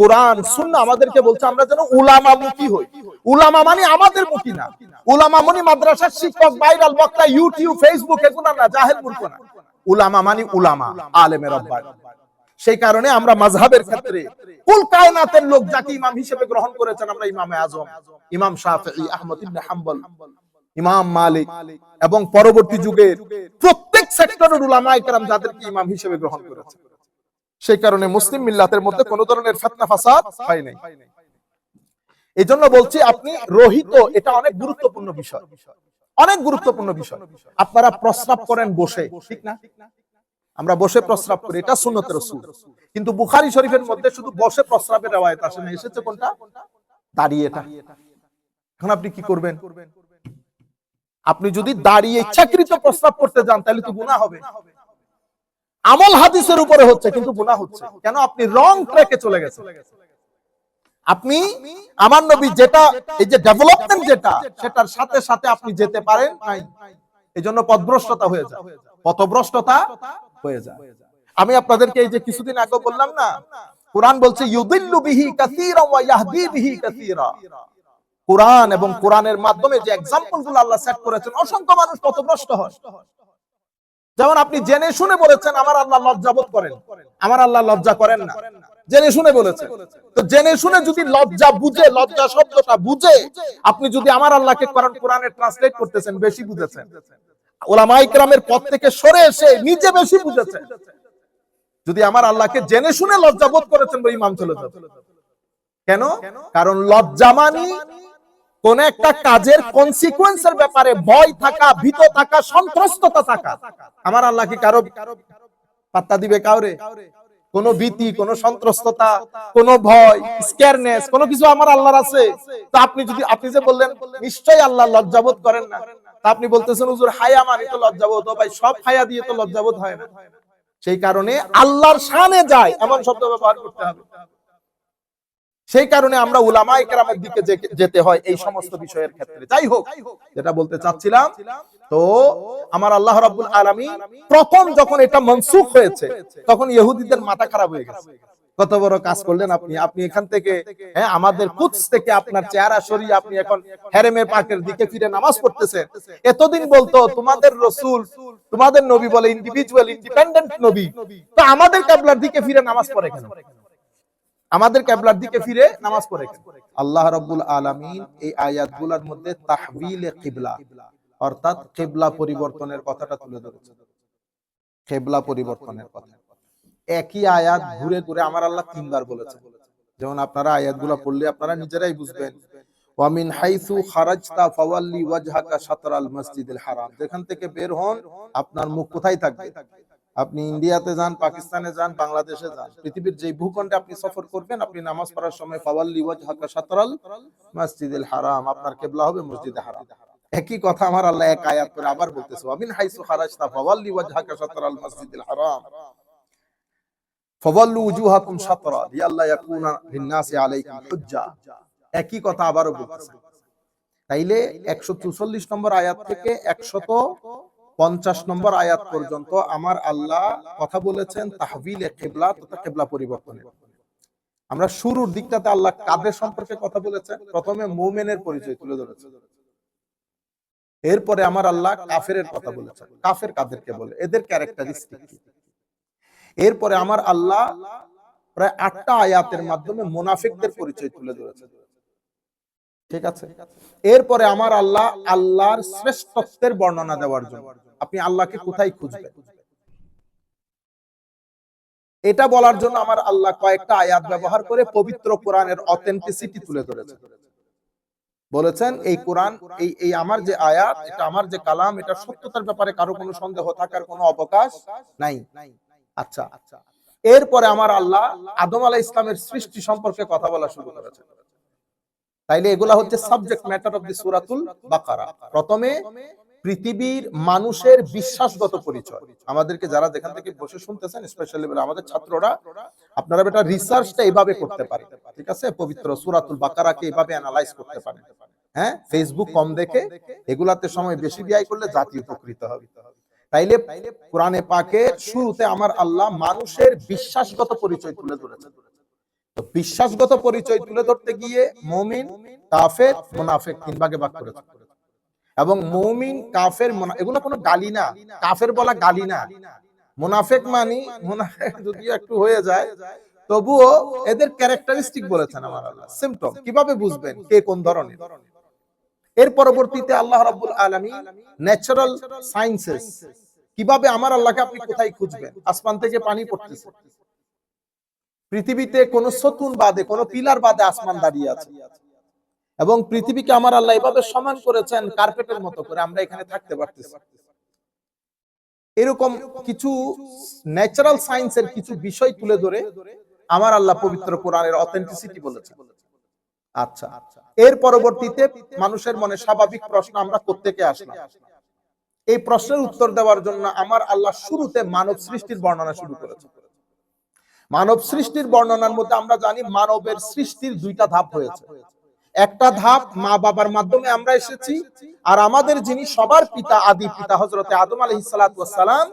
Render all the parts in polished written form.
কোরআন সুন্নাহ আমাদেরকে বলছে আমরা যেন উলামা মুখী হই। উলামা মানে আমাদের মুখী না, উলামা মানে মাদ্রাসার শিক্ষক, ভাইরাল বক্তা, ইউটিউব, ফেসবুক এগুলো না, জাহেল মূর্খ না। উলামা মানে উলামা, আলেমে রব্বানী। সেই কারণে আমরা মাযহাবের ক্ষেত্রে কুল কায়নাতের লোক যাকে ইমাম হিসেবে গ্রহণ করেছেন, আমরা ইমামে আজম, ইমাম শাফিঈ, আহমদ ইবনে হাম্বল, ইমাম মালিক এবং পরবর্তী যুগের প্রত্যেক সেক্টরের উলামায়ে কেরাম যাদেরকে ইমাম হিসেবে গ্রহণ করেছে। সেই কারণে মুসলিম মিল্লাতের মধ্যে কোন ধরনের ফিতনা ফাসাদ হয় নাই। এইজন্য বলছি আপনি রহিত, এটা অনেক গুরুত্বপূর্ণ বিষয়, অনেক গুরুত্বপূর্ণ বিষয়। আপনারা প্রস্রাব করেন বসে, ঠিক না? আমরা বসে প্রস্রাব করি, এটা সুন্নতে রাসূল। কিন্তু বুখারী শরীফের মধ্যে শুধু বসে প্রস্রাবের রওয়ায়াত আসে না, এসেছে কোনটা? দাঁড়িয়ে। এটা এখন আপনি কি করবেন? আপনি যদি দাঁড়িয়ে ইচ্ছাকৃত প্রস্রাব করতে যান তাহলে তো গুনাহ হবে। আমল হাদিসের উপরে হচ্ছে কিন্তু গুনাহ হচ্ছে কেন? আপনি রং ট্র্যাকে চলে গেছেন। আপনি আমার নবী যেটা, এই যে ডেভেলপমেন্ট যেটা, সেটার সাথে সাথে আপনি যেতে পারেন নাই, এজন্য পথভ্রষ্টতা হয়ে যায়, পথভ্রষ্টতা হয়ে যায়। আমি আপনাদেরকে এই যে কিছুদিন আগে বললাম না, কোরআন বলছে ইউদিল্লু বিহি কাসীরা ওয়া ইয়াহদি বিহি কাসীরা। কোরআন এবং কোরআনের মাধ্যমে যে এক্সাম্পল গুলো আল্লাহ সেট করেছেন, অসংখ্য মানুষ পথভ্রষ্ট হয়। যেমন আপনি জেনে শুনে বলেছেন আমার আল্লাহ লজ্জাবোধ করেন, আমার আল্লাহ লজ্জা করেন না, জেনে শুনে বলেছেন। তো জেনে শুনে যদি লজ্জা বুঝে, লজ্জা শব্দটা বুঝে আপনি যদি আমার আল্লাহকে কোরআনে ট্রান্সলেট করতেছেন, বেশি বুঝেছেন। উলামায়ে কেরামের পথ থেকে সরে এসে নিজে বেশি বুঝেছেন। যদি আমার আল্লাহকে জেনে শুনে লজ্জাবোধ করেছেন, ওই ইমাম চলে যাবে। কেন? কারণ লজ্জা মানে কোন একটা কাজের কনসিকুয়েন্সের ব্যাপারে ভয় থাকা, ভীত থাকা, সন্ত্রস্ততা থাকা। আমার আল্লাহ কি কারো পাত্তা দিবে? কাউরে কোন ভীতি, কোন সন্ত্রস্ততা, কোন ভয়, স্ক্যারনেস, কোন কিছু আমার আল্লাহর আছে? তো আপনি যে বললেন নিশ্চয়ই আল্লাহ লজ্জাবোধ করেন না, তা আপনি বলতেছেন হুজুর হায়া মানে তো লজ্জাবোধ। ও ভাই, সব হায়া দিয়ে তো লজ্জাবোধ হয় না। সেই কারণে আল্লাহর শানে যায় এমন শব্দ ব্যবহার করতে হবে। সেই কারণে আমরা উলামায়ে কেরামের দিকে যেতে হয় এই সমস্ত বিষয়ের ক্ষেত্রে। যাই হোক, যেটা বলতে চাচ্ছিলাম, তো আমার আল্লাহ রাব্বুল আলামিন প্রথম যখন এটা মনসুখ হয়েছে তখন ইহুদিদের মাথা খারাপ হয়ে গেছে। কত বড় কাজ করলেন আপনি! আপনি এখান থেকে, আমাদের কুদস থেকে আপনার চেহারা সরিয়ে আপনি এখন হেরেমে পাকের দিকে ফিরে নামাজ পড়তেছেন। এতদিন বলতো তোমাদের রাসূল, তোমাদের নবী বলে ইন্ডিভিজুয়াল ইন্ডিপেন্ডেন্ট নবী, তো আমাদের কিবলার দিকে ফিরে নামাজ পড়ে কেন? আমাদের কিবলার দিকে ফিরে নামাজ পড়ে কেন? আল্লাহ রাব্বুল আলামিন এই আয়াতগুলোর মধ্যে তাহবিলে কিবলা, অর্থাৎ কিবলা পরিবর্তনের কথাটা তুলে ধরেছেন। কিবলা পরিবর্তনের কথা একই আয়াত ঘুরে ঘুরে আমার আল্লাহ তিনবার বলেছেন। যেমন আপনারা আয়াতগুলো পড়লে আপনারা নিজেরাই বুঝবেন। ওয়া মিন হাইসু খারাজতা ফাওয়াল্লি ওয়াজহাকা শাতরাল মসজিদিল হারাম। যেখান থেকে বের হন আপনার মুখ কোথায় থাকবে? আপনি ইন্ডিয়াতে যান, পাকিস্তানে যান, বাংলাদেশে যান, পৃথিবীর যে ভূখণ্ডে আপনি সফর করবেন, আপনি নামাজ পড়ার সময় ফাওয়াল্লি ওয়াজহাকা শাতরাল মসজিদিল হারাম, আপনার কিবলা হবে মসজিদে হারাম। একই কথা আমার আল্লাহ এক আয়াত করে আবার বলতেছে, ওয়া মিন হাইসু খারাজতা ফাওয়াল্লি ওয়াজহাকা শাতরাল মসজিদিল হারাম ফাওয়াল্লু উজুহাকুম শাতরা লিআল্লা ইয়াকুনা লিন-নাসি আলাইকুম হুজ্জা। একই কথা আবারও বলতেছে। তাইলে 144 নম্বর আয়াত থেকে 150 নম্বর আয়াত পর্যন্ত আমার আল্লাহ কথা বলেছেন তাহবিলে কিবলা তথা কিবলা পরিবর্তনের। আমরা শুরুর দিকটাতে আল্লাহ কাদের সম্পর্কে কথা বলেছেন? প্রথমে মুমিনের পরিচয় তুলে ধরেছেন। এরপরে আমার আল্লাহ কাফেরের কথা বলেছেন। কাফের কাদেরকে বলে, এদের ক্যারেক্টারিস্টিক কি। এরপরে আমার আল্লাহ প্রায় 8টা আয়াতের মাধ্যমে মুনাফিকদের পরিচয় তুলে ধরেছেন। ঠিক আছে? এরপরে আমার আল্লাহ আল্লাহর শ্রেষ্ঠত্বের বর্ণনা দেওয়ার জন্য আপনি আল্লাহকে কোথায় খুঁজবেন এটা বলার জন্য আমার আল্লাহ কয়েকটা আয়াত ব্যবহার করে পবিত্র কোরআনের অথেন্টিসিটি তুলে ধরেছেন। বলেছেন এই কোরআন, এই আমার যে আয়াত, এটা আমার যে কালাম, এটা সত্যতার ব্যাপারে কারো কোনো সন্দেহ থাকার কোনো অবকাশ নাই। আচ্ছা, এরপরে আমার আল্লাহ আদম আলাইহিস ইসলামের সৃষ্টি সম্পর্কে কথা বলা শুরু করেছেন। তাইলে এগুলা হচ্ছে সাবজেক্ট ম্যাটার অফ দি সূরাতুল বাকারা। প্রথমে পৃথিবীর মানুষের বিশ্বাসগত পরিচয়। আমাদেরকে যারা যেখান থেকে বসে শুনতেছেন, স্পেশালি আমাদের ছাত্ররা, আপনারা এটা রিসার্চটা এইভাবে করতে পারেন। ঠিক আছে? পবিত্র সূরাতুল বাকারাকে এইভাবে অ্যানালাইজ করতে পারেন। ফেসবুক কম দেখে এগুলাতে সময় বেশি ব্যয় করলে জাতি উপকৃত হবে। তাইলে কোরআনে পাকের শুরুতে আমার আল্লাহ মানুষের বিশ্বাসগত পরিচয় তুলে ধরেছেন। তো বিশ্বাসগত পরিচয় তুলে ধরতে গিয়ে মুমিন, কাফের, মুনাফিক তিন ভাগে ভাগ করেছে। এবং মুমিন, কাফের, এগুলো কোনো গালি না, কাফের বলা গালি না। মুনাফিক মানে মুনাফিক যদিও একটু হয়ে যায়, তবুও এদের ক্যারেক্টারিস্টিক বলেছেন আমার আল্লাহ, সিম্পটম। কিভাবে বুঝবেন কে কোন ধরনের? এর পরবর্তীতে আল্লাহ রাব্বুল আলামিন ন্যাচারাল সায়েন্সেস, কিভাবে আমার আল্লাহকে আপনি কোথায় খুঁজবেন? আসমান থেকে পানি পড়তেছে, পৃথিবীতে কোন সতুন বাদে, কোন পিলার বাদে আসমান দাঁড়িয়ে আছে, এবং পৃথিবীকে আমার আল্লাহ এভাবে সমান করেছেন কার্পেটের মতো করে, আমরা এখানে থাকতে পারতেছি। এরকম কিছু ন্যাচারাল সায়েন্সের কিছু বিষয় তুলে ধরে আমার আল্লাহ পবিত্র কোরআনের অথেন্টিসিটি বলেছেন। আচ্ছা, এর পরবর্তীতে মানুষের মনে স্বাভাবিক প্রশ্ন, আমরা কোত্থেকে আসলাম? এই প্রশ্নের উত্তর দেওয়ার জন্য আমার আল্লাহ শুরুতে মানব সৃষ্টির বর্ণনা শুরু করেছেন। মানব সৃষ্টির বর্ণনার মধ্যে আমরা জানি মানবের সৃষ্টির দুইটা ধাপ হয়েছে। একটা ধাপ মা বাবার মাধ্যমে আমরা এসেছি, আর আমাদের যিনি সবার পিতা, আদি পিতা হযরতে আদম আলাইহিস সালাতু ওয়াস সালাম,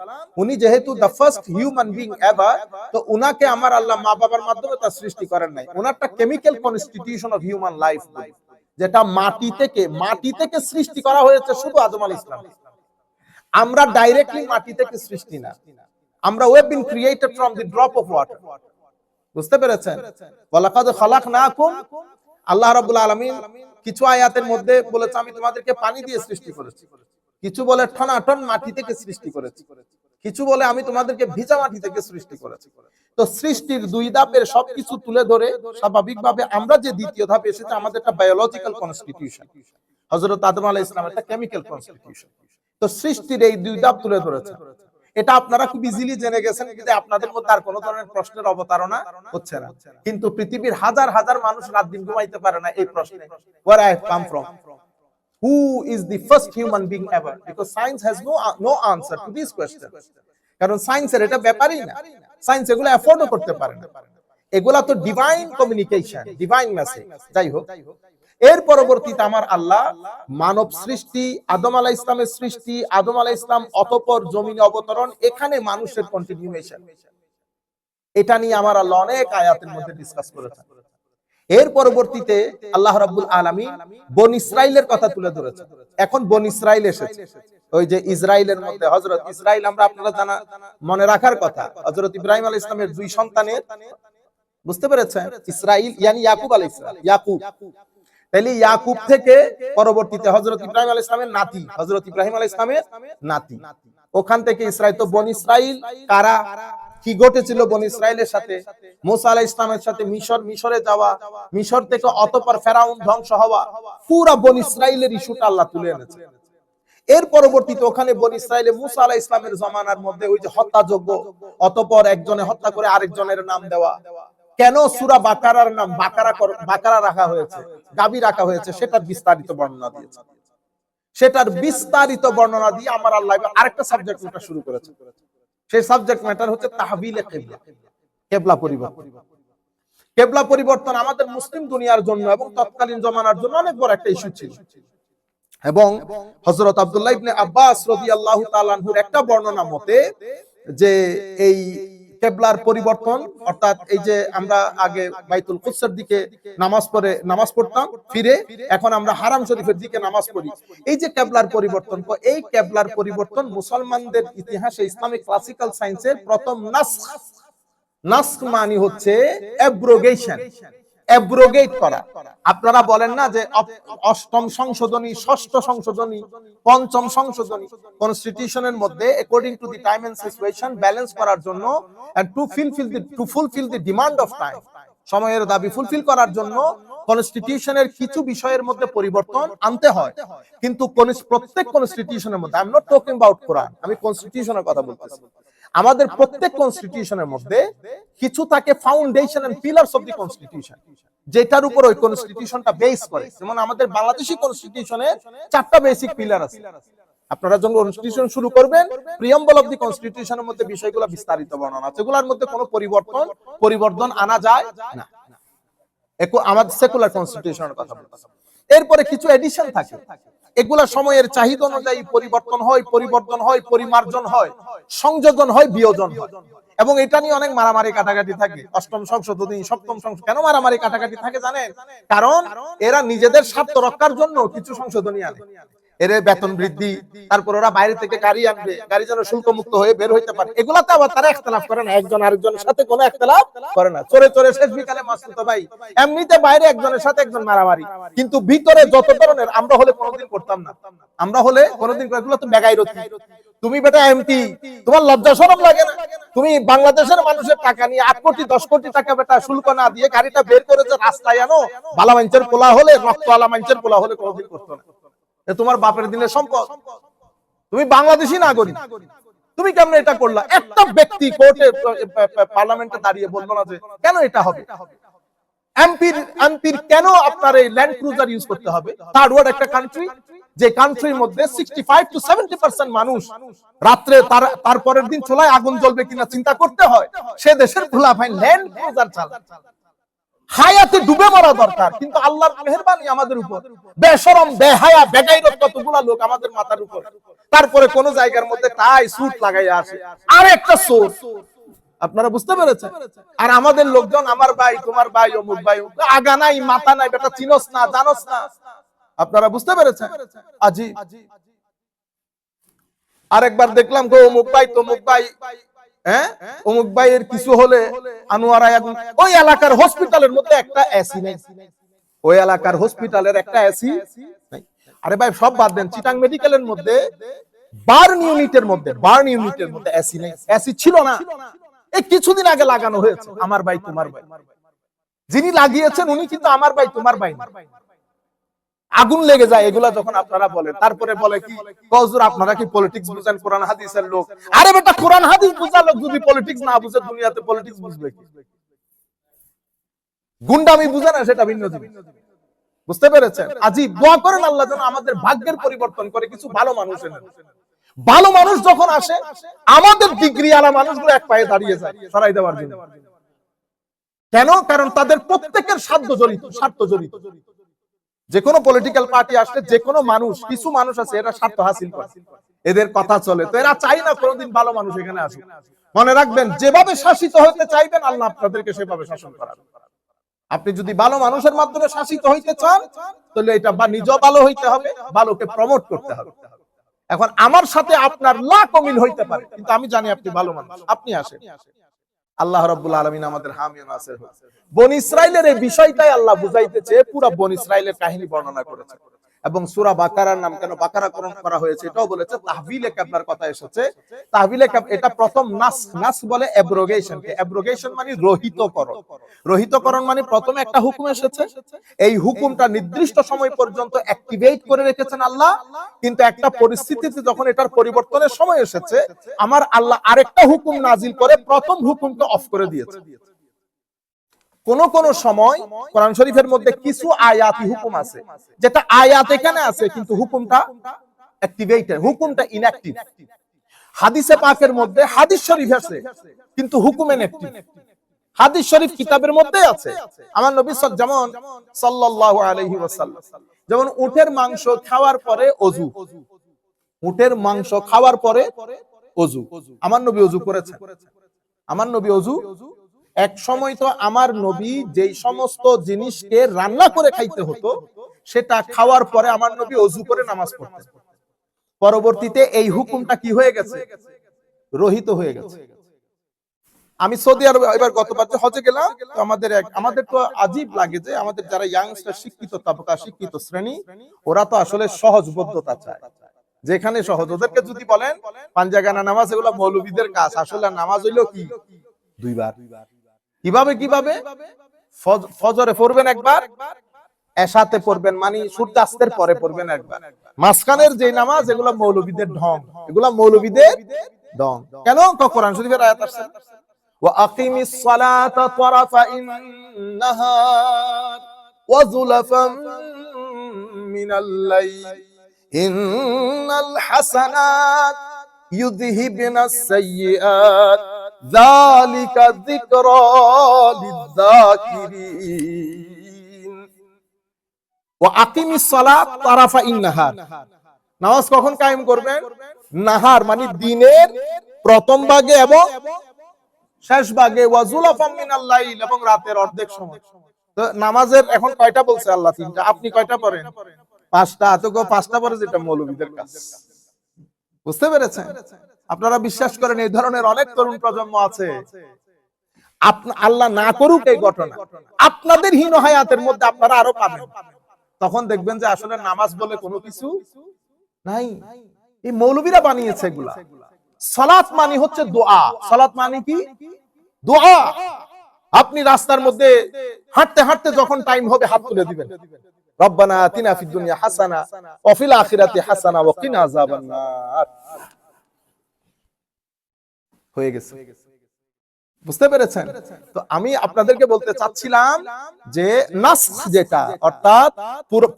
উনি যেহেতু the first human being ever, তো উনাকে আমার আল্লাহ মা বাবার মাধ্যমে তার সৃষ্টি করেন নাই। উনারটা chemical constitution of human life, যেটা মাটি থেকে সৃষ্টি করা হয়েছে শুধু আদম আলাইহিস সালাম। আমরা ডাইরেক্টলি মাটি থেকে সৃষ্টি না, আমরা we have been created from the drop of water। বুঝতে পেরেছেন? ওয়ালাকাদ খালাকনাকুম, আল্লাহ রাব্বুল আলামিন কিছু আয়াতের মধ্যে বলেছে আমি তোমাদেরকে পানি দিয়ে সৃষ্টি করেছি, কিছু বলে ঠনাঠন মাটি থেকে সৃষ্টি করেছি, কিছু বলে আমি তোমাদেরকে ভিজা মাটি থেকে সৃষ্টি করেছি। তো সৃষ্টির দুই ধাপের সবকিছু তুলে ধরে স্বাভাবিকভাবে আমরা যে দ্বিতীয় ধাপে এসেছি, আমাদের একটা বায়োলজিক্যাল কনস্টিটিউশন, হযরত আদম আলাইহিস সালামের একটা কেমিক্যাল কনস্টিটিউশন। তো সৃষ্টির এই দুই ধাপ তুলে ধরেছে। এটা আপনারা খুব ইজিলি জেনে গেছেন, কিন্তু আপনাদের মধ্যে আর কোনো ধরনের প্রশ্নের অবতারণা হচ্ছে না। কিন্তু পৃথিবীর হাজার হাজার মানুষ রাত দিন ঘুমাইতে পারে না এই প্রশ্নে, where I have come from, who is the first human being ever, because science has no answer to this question। কারণ সায়েন্সের এটা ব্যাপারই না, সায়েন্স এগুলো অ্যাফোর্ডও করতে পারে না, এগুলা তো ডিভাইন কমিউনিকেশন, ডিভাইন মেসেজ। যাই হোক, এর পরবর্তীতে আমার আল্লাহ মানব সৃষ্টি, আদম আলাইহিস সালামের সৃষ্টি, আদম আলাইহিস সালাম অতঃপর জমিনে অবতরণ, এখানে মানুষের কন্টিনিউয়েশন, এটা নিয়ে আমার আল্লাহ অনেক আয়াতের মধ্যে ডিসকাস করেছেন। এর পরবর্তীতে আল্লাহ রাব্বুল আলামিন বনি ইসরাইলের কথা তুলে ধরেছেন। এখন বনি ইসরাইল এসেছে, ওই যে ইসরাইলের মধ্যে হযরত ইসরাইল, আমরা আপনারা জানা মনে রাখার কথা, হযরত ইব্রাহিম আলাইহিস সালামের দুই সন্তানের, বুঝতে পেরেছেন? ইসরাইল ইয়ানি ইয়াকুব আলাইহিস সালাম, ইয়াকুব। তাহলে ইয়াকুব থেকে পরবর্তীতে হযরত ইব্রাহিম আলাইহিস সালামের নাতি, হযরত ইব্রাহিম আলাইহিস সালামের নাতি, ওখান থেকে ইসরাইল। তো বনি ইসরাইল কারা, কি ঘটেছিল বনি ইসরাইলের সাথে? মুসা আলাইহিস সালামের সাথে মিশরে যাওয়া, মিশর থেকে অতঃপর ফেরাউন ধ্বংস হওয়া, পুরো বনি ইসরাইলের ইস্যুটা আল্লাহ তুলে এনেছে। এর পরবর্তীতে ওখানে বনি ইসরাইলে মুসা আলাইহিস সালামের জামানার মধ্যে ওই যে হত্যাযজ্ঞ, অতঃপর একজনে হত্যা করে আরেকজনের নাম দেওয়া, কেন সূরা বাকারার নাম বাকারা রাখা হয়েছে, গাবি রাখা হয়েছে, সেটার বিস্তারিত বর্ণনা দিয়েছে। সেটার বিস্তারিত বর্ণনা দিয়ে আমার আল্লাহ আরেকটা সাবজেক্ট ম্যাটার শুরু করেছে। সেই সাবজেক্ট ম্যাটার হচ্ছে তাহবিলে কিবলা, কিবলা পরিবর্তন। কিবলা পরিবর্তন আমাদের মুসলিম দুনিয়ার জন্য এবং তৎকালীন জমানার জন্য অনেক বড় একটা ইস্যু ছিল। এবং হযরত আব্দুল্লাহ ইবনে আব্বাস রাদিয়াল্লাহু তাআলা আনহুর একটা বর্ণনা মতে যে এই কিবলার পরিবর্তন, অর্থাৎ এই যে আমরা আগে বাইতুল কুদসের দিকে নামাজ পড়তাম, ফিরে এখন আমরা হারাম শরীফের দিকে নামাজ পড়ি, এই যে কিবলার পরিবর্তন, এই কিবলার পরিবর্তন মুসলমানদের ইতিহাসে ইসলামিক ক্লাসিক্যাল সায়েন্সের প্রথম নাসখ মানে হচ্ছে অ্যাব্রোগেশন, অ্যাব্রোগেট করা। আপনারা বলেন না যে অষ্টম সংশোধনী, ষষ্ঠ সংশোধনী, পঞ্চম সংশোধনী, কনস্টিটিউশনের মধ্যে according to the time and situation balance করার জন্য, and to fulfil the demand of time, সময়ের দাবি ফুলফিল করার জন্য কনস্টিটিউশনের কিছু বিষয়ের মধ্যে পরিবর্তন আনতে হয়। কিন্তু প্রত্যেক কনস্টিটিউশনের মধ্যে, I am not talking about Quran, আমি কনস্টিটিউশনের কথা বলতেছি, আমাদের প্রত্যেক কনস্টিটিউশনের মধ্যে কিছু থাকে foundation and pillars of the constitution, যেটার উপর ওই কনস্টিটিউশনটা বেস করে। যেমন আমাদের বাংলাদেশি কনস্টিটিউশনে 4টা বেসিক পিলার আছে। আপনারা যখন কনস্টিটিউশন শুরু করবেন, প্রিয়াম্বল অফ দি কনস্টিটিউশনের মধ্যে বিষয়গুলো বিস্তারিত বর্ণনা আছে, এগুলোর মধ্যে কোনো পরিবর্তন আনা যায় না। আমাদের সেকুলার কনস্টিটিউশনের কথা বলতেছি। এরপরে কিছু এডিশন থাকে, এগুলা সময়ের চাহিদা অনুযায়ী পরিবর্তন হয়, পরিবর্তন হয়, পরিমার্জন হয়, সংযোজন হয়, বিয়োজন হয়। এবং এটা নিয়ে অনেক মারামারি কাটাকাটি থাকে। অষ্টম সংশোধনী, সপ্তম সংশোধনী, কেন মারামারি কাটাকাটি থাকে জানেন? কারণ এরা নিজেদের স্বার্থ রক্ষার জন্য কিছু সংশোধনী আনে। এর বেতন বৃদ্ধি, তারপর ওরা বাইরে থেকে গাড়ি আনবে, গাড়ি যেন শুল্ক মুক্ত হয়ে বের হইতে পারে। এগুলাতে আবার তারা ইখতিলাফ করে না, একজন আরেকজনের সাথে কোনো ইখতিলাফ করে না। চোরে চোরে শেষ বিকালে মাসুদ ভাই, এমনিতে বাইরে একজনের সাথে একজন মারামারি, কিন্তু ভিতরে যত ধরনের, আমরা হলে কোনোদিন করতাম না। আমরা হলে কোনোদিন, এগুলো তো বেগাইরতি। তুমি বেটা এমপি, তোমার লজ্জা শরম লাগে না? তুমি বাংলাদেশের মানুষের টাকা নিয়ে 8 কোটি 10 কোটি টাকা বেটা শুল্ক না দিয়ে গাড়িটা বের করে যে রাস্তায় আনো, বালা মাইনচের পোলা হলে, রক্তওয়ালা মাইনচের পোলা হলে কোনোদিন করতো না। তোমার বাপের দিনের সম্পদ, তুমি বাংলাদেশি নাগরিক, তুমি কেমন এটা করলা? একটা ব্যক্তি কোর্টে পার্লামেন্টে দাঁড়িয়ে বললো না যে কেন এটা হবে? এমপির কেন আপনার এই ল্যান্ড ক্রুজার ইউজ করতে হবে? থার্ড ওয়ার্ল্ড একটা কান্ট্রি, যে কান্ট্রির মধ্যে 65 to 70% মানুষ রাত্রে তারপরের দিন চুলায় আগুন জ্বলবে কিনা চিন্তা করতে হয়, সে দেশের খোলা ভাই ল্যান্ড ক্রুজার চালায়। হায়াতে ডুবে মরা দরকার, কিন্তু আল্লাহর মেহেরবানি আমাদের উপর, বেশরম বেহায়া বেগাইরত কতগুলা লোক আমাদের মাথার উপর, তারপরে কোন জায়গার মধ্যে টাই স্যুট লাগাইয়া আসে, আর একটা সোর্স। আপনারা বুঝতে পেরেছেন? আর আমাদের লোকজন, আমার ভাই, তোমার ভাই, অমুক ভাই, আগা নাই মাথা নাই, বেটা চিনোস না, জানোস না। আপনারা বুঝতে পেরেছেন? আজি আরেকবার দেখলাম গো অমুক ভাই তমুক ভাই, হ্যাঁ অমুক ভাইয়ের কিছু হলে আনোয়ারা আগুন, ওই এলাকার হসপিটালের মধ্যে একটা এসি নেই, ওই এলাকার হসপিটালের একটা এসি নাই। আরে ভাই সব বাদ দেন, চিটাং মেডিকেলের মধ্যে বার্ন ইউনিটের মধ্যে এসি নেই, এসি ছিল না, এই কিছুদিন আগে লাগানো হয়েছে। আমার ভাই তোমার ভাই, যিনি লাগিয়েছেন উনি কিন্তু আমার ভাই তোমার ভাই না। আগুন লেগে যায় এগুলা যখন আপনারা বলেন, তারপরে বলে কি হুজুর আপনারা কি পলিটিক্স বুঝেন, কোরআন হাদিসের লোক। আরে বেটা কোরআন হাদিস বুঝা লোক যদি পলিটিক্স না বুঝে, দুনিয়াতে পলিটিক্স বুঝবে কি? গুন্ডামি বুঝে না, সেটা ভিন্ন জিনিস। বুঝতে পেরেছেন? আজি দোয়া করেন আল্লাহ যেন আমাদের ভাগ্যের পরিবর্তন করে, কিছু ভালো মানুষ এনে। ভালো মানুষ যখন আসে, আমাদের ডিগ্রি আলা মানুষগুলো এক পায়ে দাঁড়িয়ে যায় সরাই দেওয়ার জন্য। কেন? কারণ তাদের প্রত্যেকের স্বার্থ জড়িত। যে কোনো পলিটিক্যাল পার্টি আসলে যে কোনো মানুষ, কিছু মানুষ আছে এরা স্বার্থ হাসিল করে, এদের কথা চলে, তো এরা চাই না কোনোদিন ভালো মানুষ এখানে আসুক। মনে রাখবেন, যেভাবে শাসিত হতে চাইবেন আল্লাহ আপনাদেরকে সেভাবে শাসন করাবেন। আপনি যদি ভালো মানুষের মাধ্যমে শাসিত হইতে চান, তাহলে এটা বা নিজেও ভালো হইতে হবে, ভালোকে প্রমোট করতে হবে। এখন আমার সাথে আপনার লাখ মিল হইতে পারে, কিন্তু আমি জানি আপনি ভালো মানুষ, আপনি আসেন। আল্লাহ রাব্বুল আলামিন আমাদের হামি ও নাসির হোক। বনি ইসরাইলের এই বিষয়টাই আল্লাহ বুঝাইতেছে, পুরো বনি ইসরাইলের কাহিনী বর্ণনা করেছে। এবং সূরা বাকারার নাম কেন বাকারাকরণ করা হয়েছে এটাও বলেছে। তাহবিলে কাবলার কথা এসেছে। তাহবিলে এটা প্রথম নাস বলে অ্যাব্রোগেশন কে। অ্যাব্রোগেশন মানে রহিতকরণ। রহিতকরণ মানে প্রথমে একটা হুকুম এসেছে, এই হুকুমটা নির্দিষ্ট সময় পর্যন্ত অ্যাক্টিভেট করে রেখেছেন আল্লাহ, কিন্তু একটা পরিস্থিতিতে যখন এটার পরিবর্তনের সময় এসেছে, আমার আল্লাহ আরেকটা হুকুম নাজিল করে প্রথম হুকুমটা অফ করে দিয়েছে। কোন কোন সময় কোরআন শরীফের মধ্যে কিছু আয়াতি হুকুম আছে, যেটা আয়াত এখানে আছে কিন্তু হুকুমটা অ্যাক্টিভেটেড, হুকুমটা ইনঅ্যাক্টিভ। হাদিসে পাকের মধ্যে হাদিস শরীফ আছে কিন্তু হুকুম ইনঅ্যাক্টিভ। হাদিস শরীফ কিতাবের মধ্যে আছে। আমার নবী যেমন সাল্লাল্লাহু আলাইহি ওয়াসাল্লাম, যেমন উটের মাংস খাওয়ার পরে ওযু, উটের মাংস খাওয়ার পরে ওযু, আমার নবী ওযু করেছেন। আমার নবী ওযু, এক সময় তো আমার নবী যেই সমস্ত জিনিসকে রান্না করে খাইতে হতো, সেটা খাওয়ার পরে আমার নবী ওযু করে নামাজ পড়তেন। পরবর্তীতে এই হুকুমটা কি হয়ে গেছে? রহিত হয়ে গেছে। আমি সৌদি আরবে এবার গতবার হজে গেলাম, তো আমাদের তো আজীব লাগে যে আমাদের যারা ইয়াংস্টার, শিক্ষিত তাবকা, শিক্ষিত শ্রেণী, ওরা তো আসলে সহজবোধ্যতা চায়। যেখানে সহজ, ওদেরকে যদি বলেন পাঞ্জাগানা নামাজ, এগুলো মৌলবীদের কাজ। আসলে নামাজ হইলো কি? দুইবার। কিভাবে? ফজরে পড়বেন একবার, এশাতে পড়বেন, মানে সূর্যাস্তের পরে পড়বেন একবার। মাঝখানের যে নামাজ, এগুলো মৌলবীদের ঢং, এগুলো মৌলবীদের ঢং। কেন? কোরআন শরীফের আয়াত আছে, ওয়া আকিমিস সালাতা তারাফাইন নাহার ওয়া যুলাফাম মিনাল লাইল ইন্নাল হাসানাত ইউযহিবনাস সাইয়্যাত যালিকা যিকরা লিয-যাকিরিন। ওয়া আকিমিস সালাত তারাফা ইন-নাহার, নামাজ কখন কায়েম করবেন? নাহার মানে দিনের প্রথম ভাগে এবং শেষ ভাগে, ওয়া যুলাফাম মিনাল লাইল এবং রাতের অর্ধেক সময়। তো নামাজের এখন কয়টা বলছে আল্লাহ? তিনটা। আপনি কয়টা পড়েন? পাঁচটা। তো পাঁচটা পরে যেটা মৌলবীদের কাজ। বুঝতে পেরেছেন? আপনারা বিশ্বাস করেন এই ধরনের অনেক তরুণ প্রজন্ম আছে, আল্লাহ না করুক এই ঘটনা, আপনাদের হীন হায়াতের মধ্যে আপনারা আরো পাবেন। তখন দেখবেন যে আসলে নামাজ বলে কোনো কিছু নাই, এই মৌলবীরা বানিয়েছে এগুলা। সালাত মানে হচ্ছে দোয়া। সালাত মানে কি? দোয়া। আপনি রাস্তার মধ্যে হাঁটতে হাঁটতে যখন টাইম হবে হাত তুলে দিবেন, রব্বানা আতিনা ফিদ দুনিয়া হাসানা ওয়া ফিল আখিরাতি হাসানা ওয়া কিনা আযাবান নার। হয়ে গেছে। বুঝতে পেরেছেন? তো আমি আপনাদেরকে বলতে চাচ্ছিলাম যে নাসখ যেটা, অর্থাৎ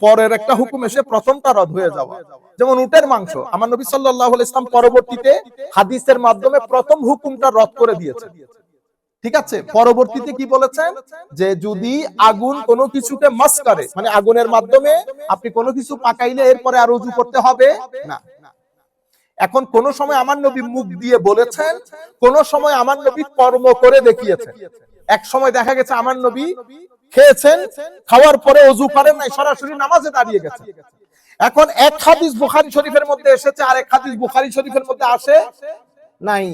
পরের একটা হুকুম এসে প্রথমটা রদ হয়ে যাওয়া। যেমন উটের মাংস, আমার নবী সাল্লাল্লাহু আলাইহি ওয়াসাল্লাম পরবর্তীতে হাদিসের মাধ্যমে প্রথম হুকুমটা রদ করে দিয়েছেন। ঠিক আছে? পরবর্তীতে কি বলেছেন? যে যদি আগুন কোনো কিছুকে মাস করে, মানে আগুনের মাধ্যমে আপনি কোনো কিছু পাকাইলে এরপরে আর ওযু করতে হবে না। এখন কোন সময় আমার নবী মুখ দিয়ে বলেছেন, কোন সময় আমার নবী কর্ম করে দেখিয়েছেন। এক সময় দেখা গেছে আমার নবী খেয়েছেন, খাওয়ার পরে ওযু করেন নাই, সরাসরি নামাজে দাঁড়িয়ে গেছেন। এখন এক হাদিস বুখারী শরীফের মধ্যে এসেছে, আর এক হাদিস বুখারী শরীফের মধ্যে আসে নাই।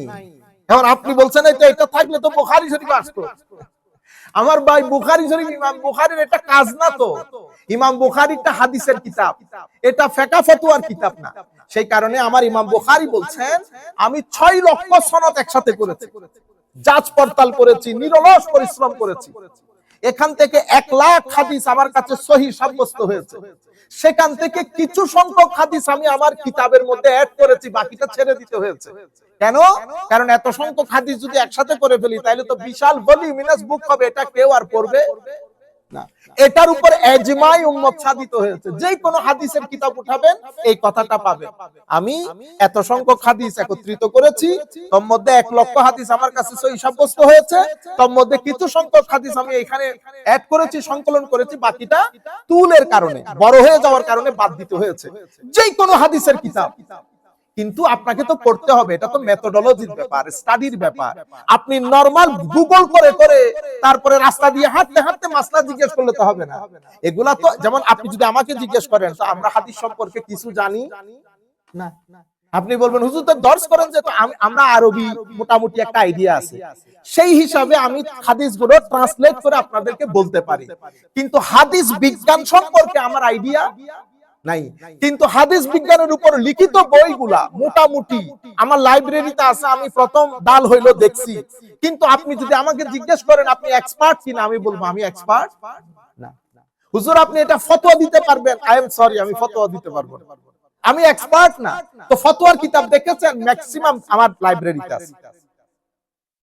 এখন আপনি বলছেন এই তো এটা থাকলে তো বুখারী শরীফে আসতো। আমার ভাই, বুখারী শরীফ ইমাম বুখারীর একটা কাজ না তো। ইমাম বুখারীটা হাদিসের কিতাব, এটা ফিকহ ফতোয়ার কিতাব না। সেই কারণে আমার ইমাম বুখারী বলছেন, আমি 6 লক্ষ সনদ একসাথে করেছি, যাচ পড়তাল করেছি, নিরলস পরিশ্রম করেছি। এখান থেকে 1 লাখ হাদিস আমার কাছে সহিহ সাব্যস্ত হয়েছে। সেখান থেকে কিছু সংখ্যক হাদিস আমি আমার কিতাবের মধ্যে অ্যাড করেছি, বাকিটা ছেড়ে দিতে হয়েছে। কেন? কারণ এত সংখ্যক হাদিস যদি একসাথে করে ফেলি তাহলে তো বিশাল ভলিউমিনাস বুক হবে, এটা কেউ আর পড়বে না। এটার উপর ইজমাই উম্মত সাধিত হয়েছে, যে কোনো হাদিসের কিতাব উঠাবেন এই কথাটা পাবেন। আমি এত সংখ্যক হাদিস একত্রিত করেছি, তার মধ্যে 1 লক্ষ হাদিস আমার কাছে সহিহ সাব্যস্ত হয়েছে, তার মধ্যে কিছু সংখ্যক হাদিস আমি এখানে অ্যাড করেছি, সংকলন করেছি, বাকিটা তুলের কারণে, বড় হয়ে যাওয়ার কারণে বাদ দিতে হয়েছে। যে কোনো হাদিসের কিতাব। কিন্তু আপনাকে তো পড়তে হবে, এটা তো মেথোডোলজির ব্যাপার, স্টাডির ব্যাপার। আপনি নরমাল গুগল করে করে তারপরে রাস্তা দিয়ে হাঁটতে হাঁটতে মাসলা জিজ্ঞেস করলে তো হবে না। এগুলা তো, যেমন আপনি যদি আমাকে জিজ্ঞেস করেন তো আমরা হাদিস সম্পর্কে কিছু জানি না, আপনি বলবেন হুজুর তো দর্স করেন যে, তো আমরা আরবি মোটামুটি একটা আইডিয়া আছে, সেই হিসাবে আমি হাদিসগুলো ট্রান্সলেট করে আপনাদেরকে বলতে পারি। কিন্তু হাদিস বিজ্ঞান সম্পর্কে আমার আইডিয়া নাই। কিন্তু হাদিস বিজ্ঞানের উপর লিখিত বইগুলা মোটামুটি আমার লাইব্রেরিতে আছে, আমি প্রথম দাল হইলো দেখছি। কিন্তু আপনি যদি আমাকে জিজ্ঞেস করেন আপনি এক্সপার্ট কিনা, আমি বলবো আমি এক্সপার্ট না। হুজুর আপনি এটা ফতোয়া দিতে পারবেন, আই এম সরি আমি ফতোয়া দিতে পারবো না, আমি এক্সপার্ট না। তো ফতোয়ার কিতাব দেখেছেন ম্যাক্সিমাম আমার লাইব্রেরিতে আছে।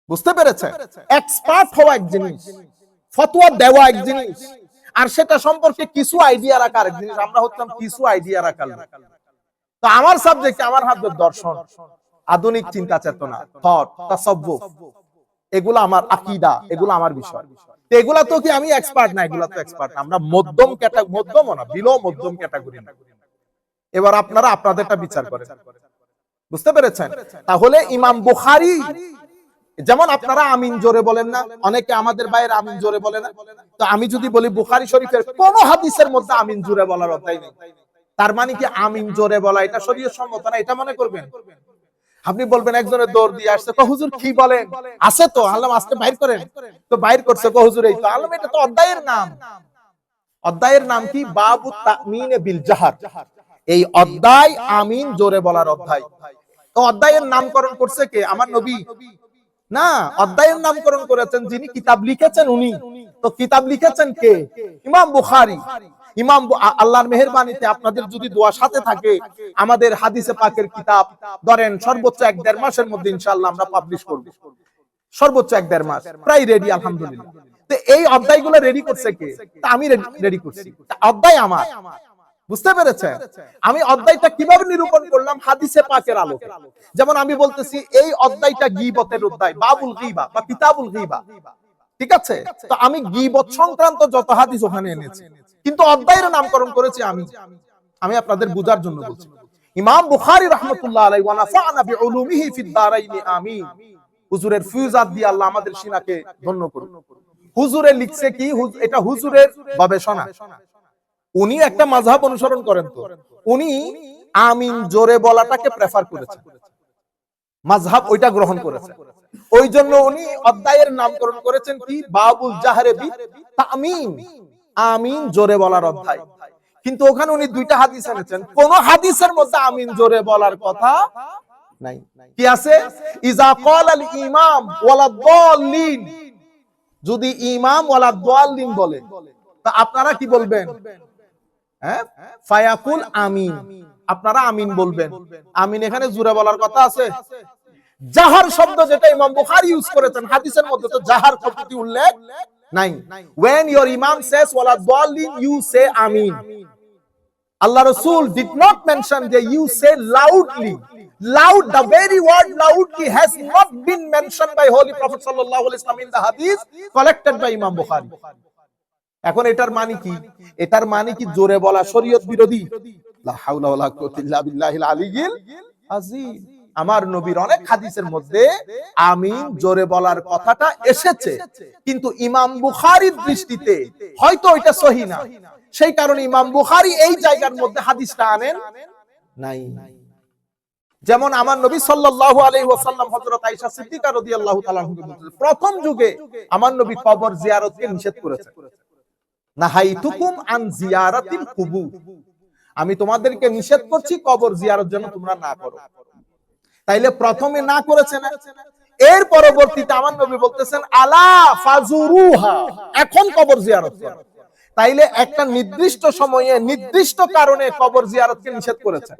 বুঝতে পেরেছেন? এক্সপার্ট হওয়া এক জিনিস, ফতোয়া দেওয়া এক জিনিস, আর সেটা সম্পর্কে কিছু আইডিয়া রাখা আরেক জিনিস। আমরা হচ্ছিলাম কিছু আইডিয়া রাখার। তো আমার সাবজেক্ট, আমার হাতে দর্শন, আধুনিক চিন্তা চেতনা, থট, তাসাব্বুফ, এগুলো আমার আকীদা, এগুলো আমার বিষয়। তো এগুলা তো কি আমি এক্সপার্ট না, এগুলা তো এক্সপার্ট না। আমরা মধ্যম ক্যাটাগরি, মধ্যম না, বিলো মধ্যম ক্যাটাগরি না। এবার আপনারা আপনাদেরটা বিচার করেন। বুঝতে পেরেছেন? তাহলে ইমাম বুখারী, যেমন আপনারা আমিন জোরে বলেন না, অনেকে আমাদের বাইরে আমিন জোরে বলে না। তো আমি যদি বলি বুখারী শরীফের কোন হাদিসের মধ্যে আমিন জোরে বলার অধ্যায় নেই, তার মানে কি আমিন জোরে বলা এটা শরীয়ত সম্মত না, এটা মনে করবেন? আপনি বলবেন একজনের দৌড় দিয়ে আসছে, কো হুজুর কি বলেন, আছে তো আল্লাহ আজকে বাইর করেন, তো বাইর করছে, কো হুজুর এই তো আল্লাহ, এটা তো অধ্যায়ের নাম। অধ্যায়ের নাম কি? বাবু তামিন বিল জাহার। এই অধ্যায় আমিন জোরে বলার অধ্যায়। তো অধ্যায়ের নামকরণ করছে কে? আমার নবী না, অধ্যায়ের নামকরণ করেছেন যিনি কিতাব লিখেছেন উনি। তো কিতাব লিখেছেন কে? ইমাম বুখারী। ইমাম আল্লাহর মেহেরবানিতে আপনাদের যদি দোয়া সাথে থাকে, আমাদের হাদিসে পাকের কিতাব ধরেন সর্বোচ্চ 1-1.5 মাসের মধ্যে ইনশাআল্লাহ আমরা পাবলিশ করব। সর্বোচ্চ 1-1.5 মাস, প্রায় রেডি আলহামদুলিল্লাহ। তো এই অধ্যায়গুলো রেডি করছে কে? তা আমি রেডি করছি, অধ্যায় আমার। বুঝতে পেরেছেন? আমি অধ্যায়টা কিভাবে নিরূপণ করলাম? হাদিসে পাকের আলোকে। যেমন আমি বলতেছি এই অধ্যায়টা গীবতের অধ্যায়, বাবুল গীবা বা কিতাবুল গীবা। ঠিক আছে? তো আমি গীবত সংক্রান্ত যত হাদিস ওখানে এনেছি, কিন্তু অধ্যায়ের নামকরণ করেছি আমি আপনাদের বুঝার জন্য বলছি। ইমাম বুখারী রাহমাতুল্লাহ আলাইহি ওয়া নাফা'না বিউলুমিহি ফিদ দারাইনি আমিন। হুজুরের ফিউজাত দিয়ে আল্লাহ আমাদের সিনাকে ধন্য করুন। হুজুরে লিখছে কি, এটা হুজুরের গবেষণা। উনি একটা মাযহাব অনুসরণ করেন, তো উনি আমিন জোরে বলাটাকে প্রেফার করেছেন, মাযহাব ওইটা গ্রহণ করেছেন। ওই জন্য উনি অধ্যায়ের নামকরণ করেছেন কি, বাবুল জাহরে বি তামিন, আমিন জোরে বলার অধ্যায়। কিন্তু ওখানে উনি দুইটা হাদিস এনেছেন, কোন হাদিসের মধ্যে আমিন জোরে বলার কথা নাই। কি আছে? ইজা ক্বালাল ইমাম ওয়ালা দাল্লিন, যদি ইমাম ওয়ালা দাল্লিন বলে, তা আপনারা কি বলবেন? হ্যাঁ, ফায়াকুল আমিন, আপনারা আমিন বলবেন। আমিন এখানে জোরে বলার কথা আছে? জাহার শব্দ যেটা ইমাম বুখারী ইউজ করেছেন, হাদিসের মধ্যে তো জাহার শব্দটি উল্লেখ নাই। when your imam says wala dallin, you say amin. Allah Rasul did not mention that you say loudly. Loud, the very word loudly has not been mentioned by Holy Prophet sallallahu alaihi wasallam in the hadith collected by Imam Bukhari. এখন এটার মানে কি? এটার মানে কি জোরে বলা শরীয়ত বিরোধী? লা হাওলা ওয়ালা কুওয়াতা ইল্লা বিল্লাহিল আলিয়্যিল আযীম। আমার নবীর অনেক হাদিসের মধ্যে আমিন জোরে বলার কথাটা এসেছে, কিন্তু ইমাম বুখারীর দৃষ্টিতে হয়তো এটা সহিহ না, সেই কারণে ইমাম বুখারী এই জায়গার মধ্যে হাদিসটা আনেন নাই। যেমন আমার নবী সাল্লাল্লাহু আলাইহি ওয়াসাল্লাম হযরত আয়েশা সিদ্দিকা রাদিয়াল্লাহু তাআলা আনহা বলেছেন, প্রথম যুগে আমার নবী কবর জিয়ারতকে নিষেধ করেছেন। নাহাইতুকুম আন জিয়ারাতিল কুবুর, আমি তোমাদেরকে নিষেধ করছি কবর জিয়ারত যেন তোমরা না করো। তাইলে প্রথমে না করেছেন, এর পরবর্তীতে আমার নবী বলতেছেন আলা ফাজুরুহা, এখন কবর জিয়ারত করো। তাইলে একটা নির্দিষ্ট সময়ে নির্দিষ্ট কারণে কবর জিয়ারতকে নিষেধ করেছে,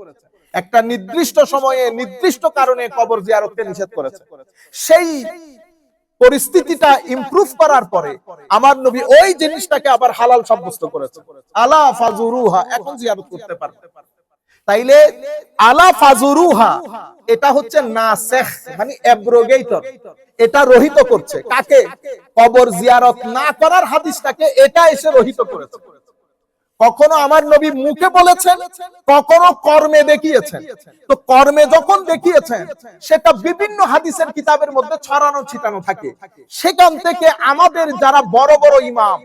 একটা নির্দিষ্ট সময়ে নির্দিষ্ট কারণে কবর জিয়ারতকে নিষেধ করেছে। সেই পরিস্থিতিটা ইমপ্রুভ করার পরে আমার নবী ওই জিনিসটাকে আবার হালাল সাব্যস্ত করেছে, আলা ফাজুরুহা, এখন জিয়ারত করতে পারবে। তাইলে আলা ফাজুরুহা এটা হচ্ছে নাসিখ, মানে অ্যাব্রোগেটর, এটা রহিত করছে কাকে? কবর জিয়ারত না করার হাদিসটাকে এটা এসে রহিত করেছে। কখনো আমার নবী মুখে বলেছেন, কখনো কর্মে দেখিয়েছেন। তো কর্মে যখন দেখিয়েছেন সেটা বিভিন্ন হাদিসের কিতাবের মধ্যে ছড়ানো ছিটানো থাকে, সেখান থেকে আমাদের যারা বড় বড় ইমাম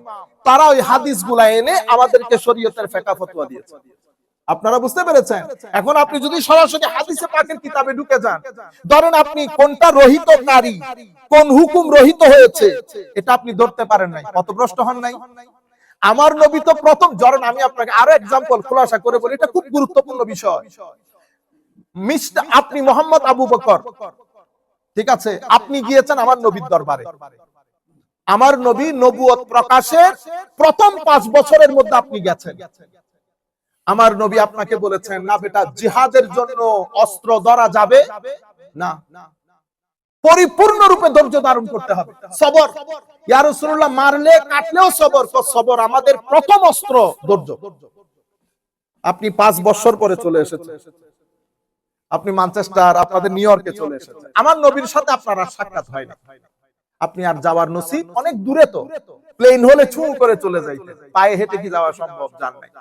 তারা ওই হাদিসগুলা এনে আমাদেরকে শরীয়তের ফিকহ ফতোয়া দিয়েছে। আপনারা বুঝতে পেরেছেন? এখন আপনি যদি সরাসরি হাদিসে পাকের কিতাবে ঢুকে যান, ধরেন আপনি কোনটা রহিতকারী, কোন হুকুম রহিত হয়েছে, এটা আপনি ধরতে পারেন নাই, পথভ্রষ্ট হন নাই। আমার নবী তো প্রথম, ধরেন আমি আপনাকে আরো এক্সাম্পল খোলাসা করে বলি, এটা খুব গুরুত্বপূর্ণ বিষয়। আপনি মোহাম্মদ আবু বকর, ঠিক আছে, আপনি গিয়েছেন আমার নবীর দরবারে। আমার নবী নবুয়ত প্রকাশের প্রথম 5 বছরের মধ্যে আপনি গেছেন। আমার নবী আপনাকে বলেছেন, না বেটা, জিহাদের জন্য অস্ত্র ধরা যাবে না, পরিপূর্ণ রূপে ধৈর্য ধারণ করতে হবে, সবর। ইয়া রাসূলুল্লাহ, মারলে কাটলেও সবর। তো সবর আমাদের প্রথম অস্ত্র, ধৈর্য। আপনি 5 বছর পরে চলে এসেছেন, আপনি ম্যানচেস্টার, আপনাদের নিউ ইয়র্কে চলে এসেছেন। আমার নবীর সাথে আপনার আর সাক্ষাৎ হয় না, আপনি আর যাওয়ার নসিব অনেক দূরে, তো প্লেন হলে ছু করে চলে যাইতেন, পায়ে হেঁটে কি যাওয়া সম্ভব? জান নাই।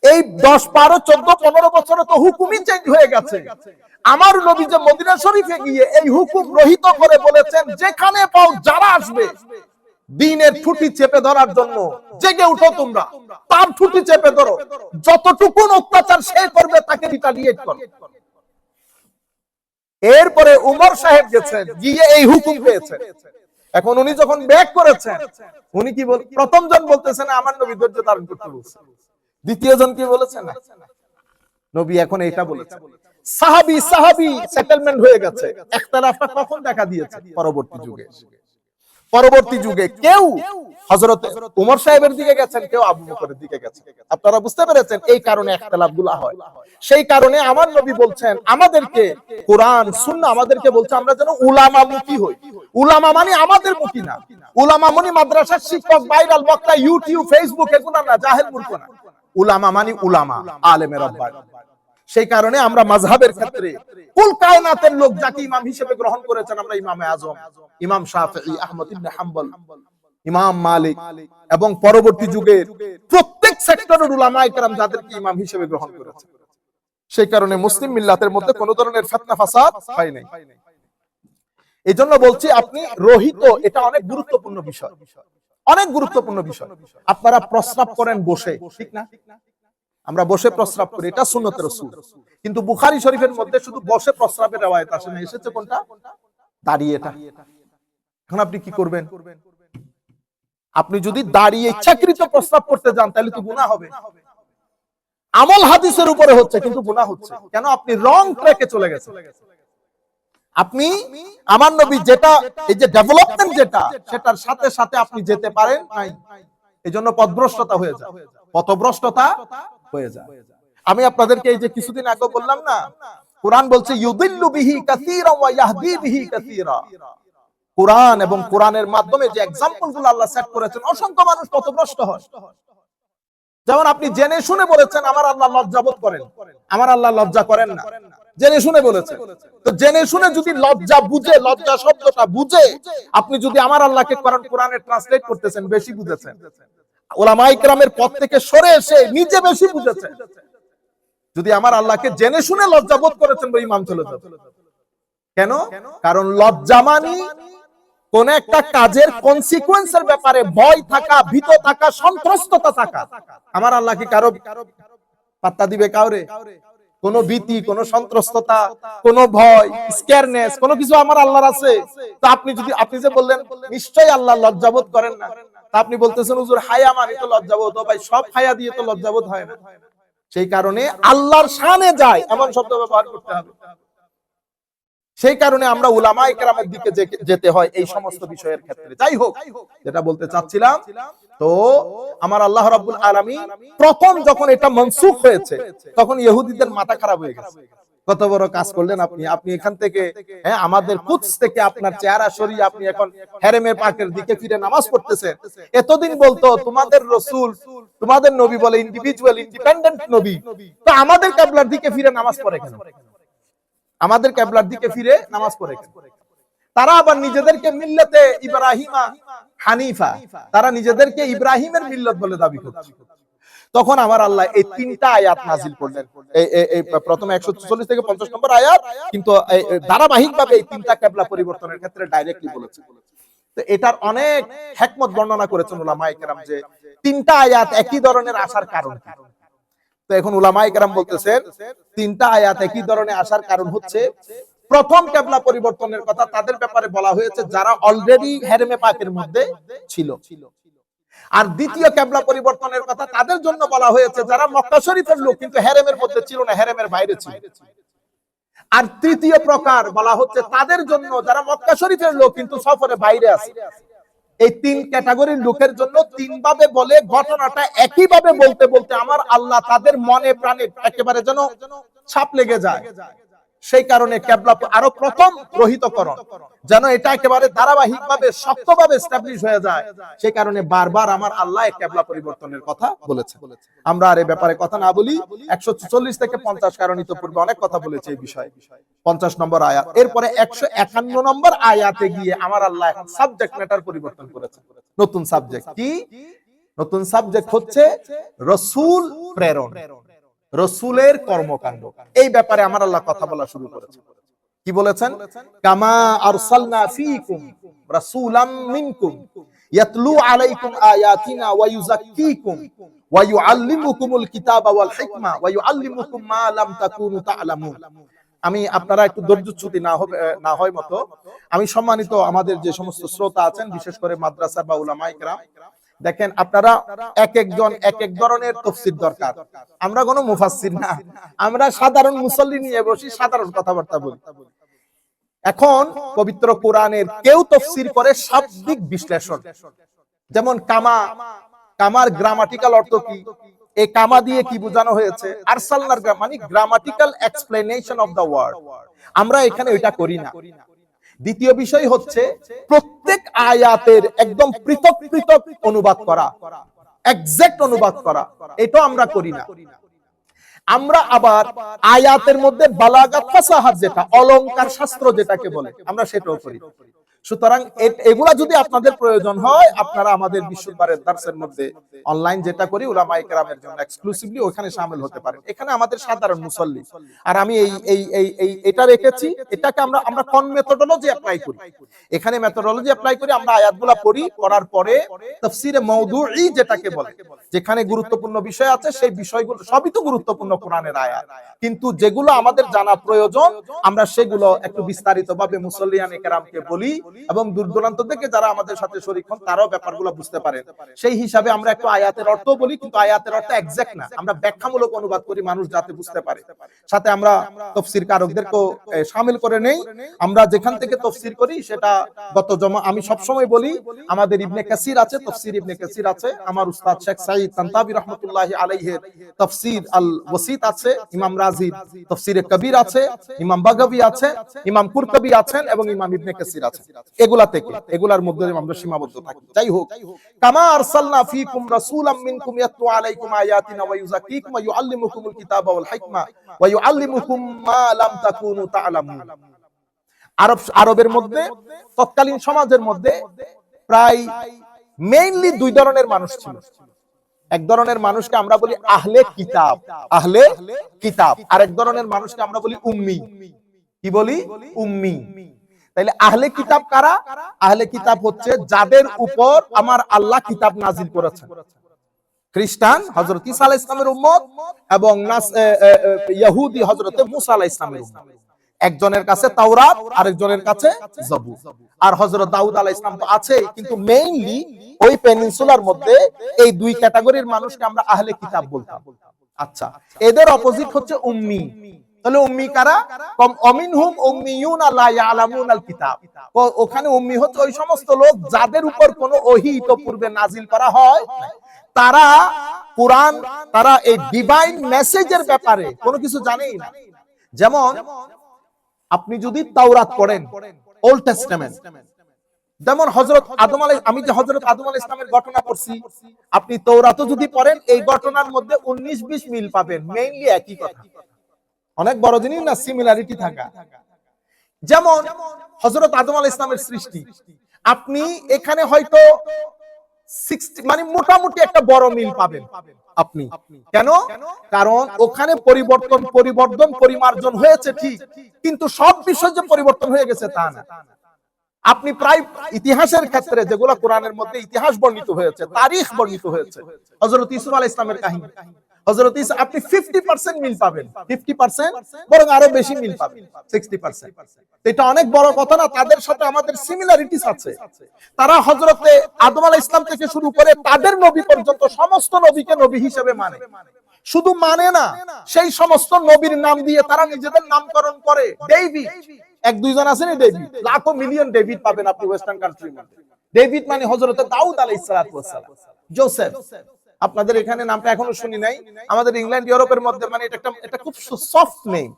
এই 10, 12, 14, 15 বছরে তো হুকুমই চেঞ্জ হয়ে গেছে। আমার নবী যে মদিনা শরীফে গিয়ে এই হুকুম রহিত করে বলেছেন, যেখানে পাও যারা আসবে দ্বীনের ঠুটি চেপে ধরার জন্য, জেগে উঠো তোমরা, তার ঠুটি চেপে ধরো, যতটুকু অত্যাচার সে করবে তাকে রিটালিয়েট করো। এরপরে উমর সাহেব গেছেন, গিয়ে এই হুকুম পেয়েছেন। এখন উনি যখন ব্যাক করেছেন, উনি কি বল, প্রথম জন বলতেছেন আমার নবী ধৈর্য ধারণ করতে বলছেন, দ্বিতীয় জন কি বলেছেন? নবী এখন এটা বলেছেন। সাহাবী সাহাবী সেটেলমেন্ট হয়ে গেছে। ইখতিলাফটা কখন দেখা দিয়েছে? পরবর্তী যুগে কেউ হযরত ওমর সাহেবের দিকে গেছেন, কেউ আবু বকরের দিকে গেছেন। আপনারা বুঝতে পেরেছেন? এই কারণে ইখতিলাফগুলো হয়। সেই কারণে আমার নবী বলছেন আমাদেরকে, কোরআন সুন্নাহ আমাদেরকে বলছে আমরা যেন উলামামুখী হই। উলামা মানে আমাদের মুখী না, উলামা মানে মাদ্রাসার শিক্ষক, ভাইরাল বক্তা, ইউটিউব, ফেসবুক, এগুলো না, জাহেল মূর্খ না। উলামা মানে উলামা, আলেমে রব্বানী। সেই কারণে আমরা মাযহাবের ক্ষেত্রে কুল কায়নাতের লোক যাকে ইমাম হিসেবে গ্রহণ করেছেন, আমরা ইমামে আজম, ইমাম শাফিঈ, আহমদ ইবনে হাম্বল, ইমাম মালিক এবং পরবর্তী যুগের প্রত্যেক সেক্টরের উলামায়ে কেরাম যাদেরকে ইমাম হিসেবে গ্রহণ করেছে। সেই কারণে মুসলিম মিল্লাতের মধ্যে কোনো ধরনের ফিতনা ফাসাদ হয় নাই। এই জন্য বলছি আপনি রহিত, এটা অনেক গুরুত্বপূর্ণ বিষয়, অনেক গুরুত্বপূর্ণ বিষয়। আপনারা প্রস্রাব করেন বসে, ঠিক না? আমরা বসে প্রস্রাব করি, এটা সুন্নতে রাসূল। কিন্তু বুখারী শরীফের মধ্যে শুধু বসে প্রস্রাবের রওয়ায়াত আসে না, এসেছে কোনটা? দাঁড়িয়ে। এটা এখন আপনি কি করবেন? আপনি যদি দাঁড়িয়ে ইচ্ছাকৃত প্রস্রাব করতে যান তাহলে তো গুনাহ হবে। আমল হাদিসের উপরে হচ্ছে কিন্তু গুনাহ হচ্ছে কেন? আপনি রং ট্র্যাকে চলে গেছেন। আপনি আমার নবী যেটা, এই যে ডেভেলপমেন্ট যেটা, সেটার সাথে সাথে আপনি যেতে পারেন নাই। এইজন্য পথভ্রষ্টতা হয়ে যায়, পথভ্রষ্টতা হয়ে যায়। আমি আপনাদেরকে এই যে কিছুদিন আগে বললাম না, কোরআন বলছে ইউদিল্লু বিহি কাসীরা ওয়া ইয়াহদি বিহি কাসীরা। কোরআন এবং কোরআনের মাধ্যমে যে এক্সাম্পল গুলো আল্লাহ সেট করেছেন, অসংখ্য মানুষ পথভ্রষ্ট হয়। যেমন আপনি জেনে শুনে বলেছেন আমার আল্লাহ লজ্জাবোধ করেন, আমার আল্লাহ লজ্জা করেন না, জেনে শুনে বলেছেন। তো জেনে শুনে যদি লজ্জা বুঝে, লজ্জা শব্দটা বুঝে আপনি যদি আমার আল্লাহকে কোরআনে ট্রান্সলেট করতেছেন, বেশি বুঝেছেন। উলামায়ে কেরামের পথ থেকে সরে এসে নিজে বেশি বুঝেছেন। যদি আমার আল্লাহকে জেনে শুনে লজ্জাবোধ করেছেন, ওই ইমাম চলে যাবে। কেন? কারণ লজ্জা মানে কোন একটা কাজের কনসিকুয়েন্সের ব্যাপারে ভয় থাকা, ভীত থাকা, সন্ত্রস্ততা থাকা। আমার আল্লাহ কি কারো পাত্তা দিবে? কাউরে কোন ভীতি, কোন সন্ত্রস্ততা, কোন ভয়, স্কেয়ারনেস, কোন কিছু আমার আল্লাহর আছে? তো আপনি যে বললেন নিশ্চয়ই আল্লাহ লজ্জাবোধ করেন না, তা আপনি বলতেছেন হুজুর হায়া মানে তো লজ্জাবোধ। ও ভাই, সব হায়া দিয়ে তো লজ্জাবোধ হয় না। সেই কারণে আল্লাহর শানে যায় এমন শব্দ ব্যবহার করতে হবে। সেই কারণে আমরা উলামায়ে কেরামের দিকে যেতে হয় এই সমস্ত বিষয়ের ক্ষেত্রে। যাই হোক, যেটা বলতে চাচ্ছিলাম, তো আমার আল্লাহ রাব্বুল আলামিন প্রথম যখন এটা মনসুখ হয়েছে তখন ইহুদিদের মাথা খারাপ হয়ে গেছে। কত বড় কাজ করলেন আপনি! আপনি এখান থেকে, আমাদের কুদস থেকে আপনার চেহারা সরিয়ে আপনি এখন হেরেমে পাকের দিকে ফিরে নামাজ পড়তেছেন। এতদিন বলতো তোমাদের রাসূল, তোমাদের নবী বলে ইন্ডিভিজুয়াল ইন্ডিপেন্ডেন্ট নবী, তো আমাদের কিবলার দিকে ফিরে নামাজ পড়ে কেন? আমাদের কিবলার দিকে ফিরে নামাজ পড়ে কেন? তারা আবার নিজেদেরকে মিল্লাতে ইব্রাহিমা হানিফা, তারা নিজেদেরকে ইব্রাহিমের মিল্লাত বলে দাবি করছে। তখন আমার আল্লাহ এই তিনটা আয়াত নাজিল করলেন। এই প্রথমে 144 থেকে 50 নম্বর আয়াত, কিন্তু ধারাবাহিকভাবে এই তিনটা কিবলা পরিবর্তনের ক্ষেত্রে ডাইরেক্টলি বলেছে। তো এটার অনেক হিকমত বর্ণনা করেছেন উলামায়ে কেরাম যে তিনটা আয়াত একই ধরনের আসার কারণ কি। তো এখন উলামায়ে কেরাম বলতেছেন তিনটা আয়াত একই ধরনের আসার কারণ হচ্ছে, প্রথম কিবলা পরিবর্তনের কথা তাদের ব্যাপারে বলা হয়েছে যারা অলরেডি হেরেমে পাকের মধ্যে ছিল, আর দ্বিতীয় কিবলা পরিবর্তনের কথা তাদের জন্য বলা হয়েছে যারা মক্কা শরীফের লোক কিন্তু হেরেমের মধ্যে ছিল না, হেরেমের বাইরে ছিল। আর তৃতীয় প্রকার বলা হচ্ছে তাদের জন্য যারা মক্কা শরীফের লোক কিন্তু সফরে বাইরে আছে। এই তিন ক্যাটাগরির লোকের জন্য তিন ভাবে বলে ঘটনাটা একই ভাবে বলতে বলতে আমার আল্লাহ তাদের মনে প্রাণে একেবারে যেন ছাপ লেগে যায়। সেই কারণে কিবলা আরো প্রথম রহিতকরণ যেন এটা একেবারে ধারাবাহিকভাবে শক্তভাবে এস্টাবলিশ হয়ে যায়। সেই কারণে বারবার আমার আল্লাহ কিবলা পরিবর্তনের কথা বলেছে। আমরা আর এই ব্যাপারে কথা না বলি। 144 থেকে 50, কারণ ইতিপূর্বে অনেক কথা বলেছে এই বিষয়ে। 50 নম্বর আয়াত, এরপরে 151 নম্বর আয়াতে গিয়ে আমার আল্লাহ এখন সাবজেক্ট ম্যাটার পরিবর্তন করেছে। নতুন সাবজেক্ট কি? নতুন সাবজেক্ট হচ্ছে রাসূল প্রেরণ, রাসূলের কর্মকাণ্ড। এই ব্যাপারে আমার আল্লাহ কথা বলা শুরু করেছে। কি বলেছেন? কামা আরসালনা ফীকুম রাসূলাম মিনকুম ইয়াতলু আলাইকুম আয়াতিনা ওয়া ইউযাক্কিকুম ওয়া ইউআল্লিমুকুমুল কিতাবা ওয়াল হিকমা ওয়া ইউআল্লিমুকুম মা লাম তাকুনু তা'লামুন। আমি আপনারা একটু ধৈর্যচ্যুতি না হয় মতো, আমি সম্মানিত আমাদের যে সমস্ত শ্রোতা আছেন, বিশেষ করে মাদ্রাসা বা উলামায়ে কেরাম, দেখেন আপনারা এক একজন এক এক ধরনের তাফসীর দরকার। আমরা কোনো মুফাসসির না, আমরা সাধারণ মুসল্লি নিয়ে বসি, সাধারণ কথাবার্তা বলি। এখন পবিত্র কোরআনের কেউ তাফসীর করে শাব্দিক বিশ্লেষণ, যেমন কামা, কামার গ্রামাটিক্যাল অর্থ কি, এই কামা দিয়ে কি বোঝানো হয়েছে, আরসালনার মানে grammatical explanation of the word. আমরা এখানে ওইটা করি না। দ্বিতীয় বিষয় হচ্ছে প্রত্যেক আয়াতের একদম পৃথক পৃথক অনুবাদ করা, এক্সাক্ট অনুবাদ করা, এটা আমরা করি না। আমরা আবার আয়াতের মধ্যে বালাগাত ফাসাহাত, যেটা অলংকার শাস্ত্র যেটাকে বলে, আমরা সেটাও করি। সুতরাং এগুলা যদি আপনাদের প্রয়োজন হয়, আপনারা আমাদের বিশ্ববারের দার্সের মধ্যে অনলাইন যেটা করি উলামায়ে কেরামের জন্য এক্সক্লুসিভলি ওখানে শামিল হতে পারেন। এখানে আমাদের সাধারণ মুসল্লি, আর আমি এই এটা রেখেছি, এটাকে আমরা কোন মেথডোলজি অ্যাপ্লাই করি, এখানে মেথডোলজি অ্যাপ্লাই করি। আমরা আয়াতগুলা পড়ি, পড়ার পরে তাফসীরে মাওদুঈ যেটাকে বলে, যেখানে গুরুত্বপূর্ণ বিষয় আছে, সেই বিষয়গুলো সবই তো গুরুত্বপূর্ণ কোরআনের আয়াত, কিন্তু যেগুলো আমাদের জানা প্রয়োজন আমরা সেগুলো একটু বিস্তারিতভাবে মুসল্লিয়ানে কেরামকে বলি, এবং দূর দূরান্ত থেকে যারা আমাদের সাথে শরীক হন তারাও ব্যাপারগুলো বুঝতে পারেন। সেই হিসাবে আমরা একটু আয়াতের অর্থ বলি, কিন্তু আয়াতের অর্থ এক্সাক্ট না, আমরা ব্যাখ্যামূলক অনুবাদ করি মানুষ যাতে বুঝতে পারে। সাথে আমরা তাফসীর কারকদেরকেও শামিল করে নেই। আমরা যেখান থেকে তাফসীর করি সেটা গত জমা আমি সব সময় বলি, আমাদের ইবনে কাসির আছে, তাফসীর ইবনে কাসির আছে, আমার উস্তাদ শেখ সাঈদ তানতাবি রাহমাতুল্লাহি আলাইহির তাফসীর আল ওয়াসিত আছে, ইমাম রাজির তাফসীরে কবির আছে, ইমাম বাগাবী আছে, ইমাম কুরতুবী আছেন, এবং ইমাম ইবনে কাসির আছে। এগুলা থেকে, এগুলার মধ্যে আমরা সীমাবদ্ধ থাকি। যাই হোক, কামা আরসালনা ফীকুম রাসূলাম মিনকুম ইয়াতলু আলাইকুম আয়াতিনা ওয়া ইউযাক্কিকুম ওয়া ইউআল্লিমুকুমুল কিতাবা ওয়াল হিকমা ওয়া ইউআল্লিমুকুম মা লাম তাকুনু তা'লামুন। আরবের মধ্যে, তৎকালীন সমাজের মধ্যে প্রায় মেইনলি দুই ধরনের মানুষ ছিল। এক ধরনের মানুষকে আমরা বলি আহলে কিতাব, আহলে কিতাব, আর এক ধরনের মানুষকে আমরা বলি উম্মি। কি বলি? উম্মি। তাইলে আহলে কিতাব কারা? আহলে কিতাব হচ্ছে যাদের উপর আমার আল্লাহ কিতাব নাজিল করেছেন। খ্রিস্টান হযরত ঈসা আলাইহিস সালামের উম্মত, এবং ইহুদি হযরত মুসা আলাইহিস সালামের উম্মত। একজনের কাছে তাওরাত, আরেকজনের কাছে জবুর। আর হযরত দাউদ আলাইহিস সালাম তো আছে, কিন্তু মেইনলি ওই পেনিনসুলার মধ্যে এই দুই ক্যাটাগরির মানুষকে আমরা আহলে কিতাব বলতাম। আচ্ছা, এদের অপোজিট হচ্ছে উম্মি। তাহলে উম্মি কারা? অমিনহুম উম্মিয়ুনা লা ইয়ালামুনাল কিতাব। ওখানে উম্মি হচ্ছে ওই সমস্ত লোক যাদের উপর কোনো ওহী পূর্বে নাজিল করা হয়, তারা কুরআন, তারা এই ডিভাইন মেসেজের ব্যাপারে কোনো কিছু জানেই না। যেমন আপনি যদি তাওরাত পড়েন, ওল্ড টেস্টামেন্ট, যেমন হযরত আদম আলাইহিস, আমি যে হযরত আদম আলাইহিস সালামের ঘটনা পড়ছি, আপনি তাওরাতও যদি পড়েন এই ঘটনার মধ্যে 19-20 মিল পাবেন, মেইনলি একই কথা। অনেক বড় জিনিস না সিমিলারিটি থাকা। যেমন হযরত আদম আলাইহিস সালামের সৃষ্টি, আপনি এখানে হয়তো 60 মানে মোটামুটি একটা বড় মিল পাবেন আপনি। কেন? কারণ ওখানে পরিবর্তন পরিমার্জন হয়েছে ঠিক, কিন্তু সব বিষয় যে পরিবর্তন হয়ে গেছে তা না। আপনি প্রায় ইতিহাসের ক্ষেত্রে যেগুলো কোরআনের মধ্যে ইতিহাস বর্ণিত হয়েছে, তারিখ বর্ণিত হয়েছে, হযরত ইউসুফ আলাইহিস সালামের কাহিনী, হযরত ঈসা, আপনি 50% মিল পাবেন, 50% বরং আরো বেশি মিল পাবেন, 60%। এটা অনেক বড় কথা না? তাদের সাথে আমাদের সিমিলারিটিস আছে। তারা হযরতে আদম আলাইহিস সালাম থেকে শুরু করে তাদের নবী পর্যন্ত সমস্ত নবীকে নবী হিসেবে মানে। শুধু মানে না, সেই সমস্ত নবীর নাম দিয়ে তারা নিজেদের নামকরণ করে। ডেভিড, এক দুইজন আছেন ডেভিড, লাখো মিলিয়ন ডেভিড পাবেন আপনি ওয়েস্টার্ন কান্ট্রির মধ্যে। ডেভিড মানে হযরত দাউদ আলাইহিস সালাম। জোসেফ, আপনাদের এখানে নামটা এখনো শুনি নাই, আমাদের ইংল্যান্ড ইউরোপের মধ্যে মানে এটা খুব soft name,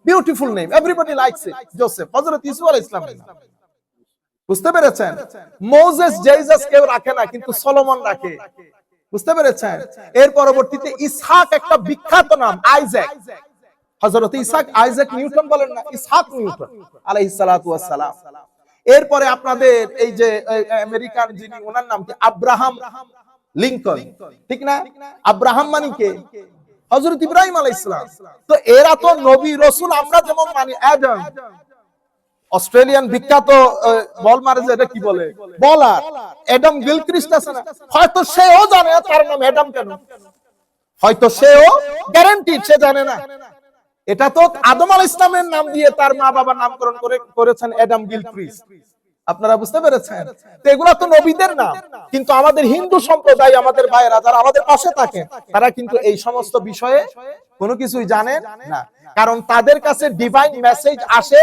beautiful name, everybody likes it, Joseph. হযরত ইউসুফ আলাইহিস সালাম, বুঝতে পেরেছেন? মোজেস, জেসাস কেউ রাখে না, কিন্তু সলোমন রাখে, বুঝতে পেরেছেন? এর পরবর্তীতে ইসহাক একটা বিখ্যাত নাম, আইজাক। হযরত ইসহাক, আইজাক নিউটন বলেন না, ইসহাক নিউটন আলাইহিস সালাতু ওয়াস সালাম। এরপরে আপনাদের এই যে আমেরিকান যিনি, ওনার নাম কি? আব্রাহাম লিংকন, ঠিক না? আব্রাহাম মানে কে? হযরত ইব্রাহিম আলাইহিস সালাম। তো এরা তো নবী রাসূল, আমরা যেমন মানি অ্যাডাম। অস্ট্রেলিয়ান বিখ্যাত বল মারে যে, এটা কি বলে, বলার, অ্যাডাম গিলক্রিস্ট আছে না, হয়তো সেও জানে তার নাম অ্যাডাম কেন, হয়তো সেও গ্যারান্টিড সে জানে না। এটা তো আদম আলাইহিস সালামের নাম দিয়ে তার মা বাবা নামকরণ করেছেন অ্যাডাম গিলক্রিস্ট। আপনারা বুঝতে পেরেছেন? তো এগুলা তো নবীদের নাম, কিন্তু আমাদের হিন্দু সম্প্রদায়, আমাদের ভাইয়েরা যারা আমাদের পাশে থাকেন, তারা কিন্তু এই সমস্ত বিষয়ে কোনো কিছুই জানেন না, কারণ তাদের কাছে ডিভাইন মেসেজ আসে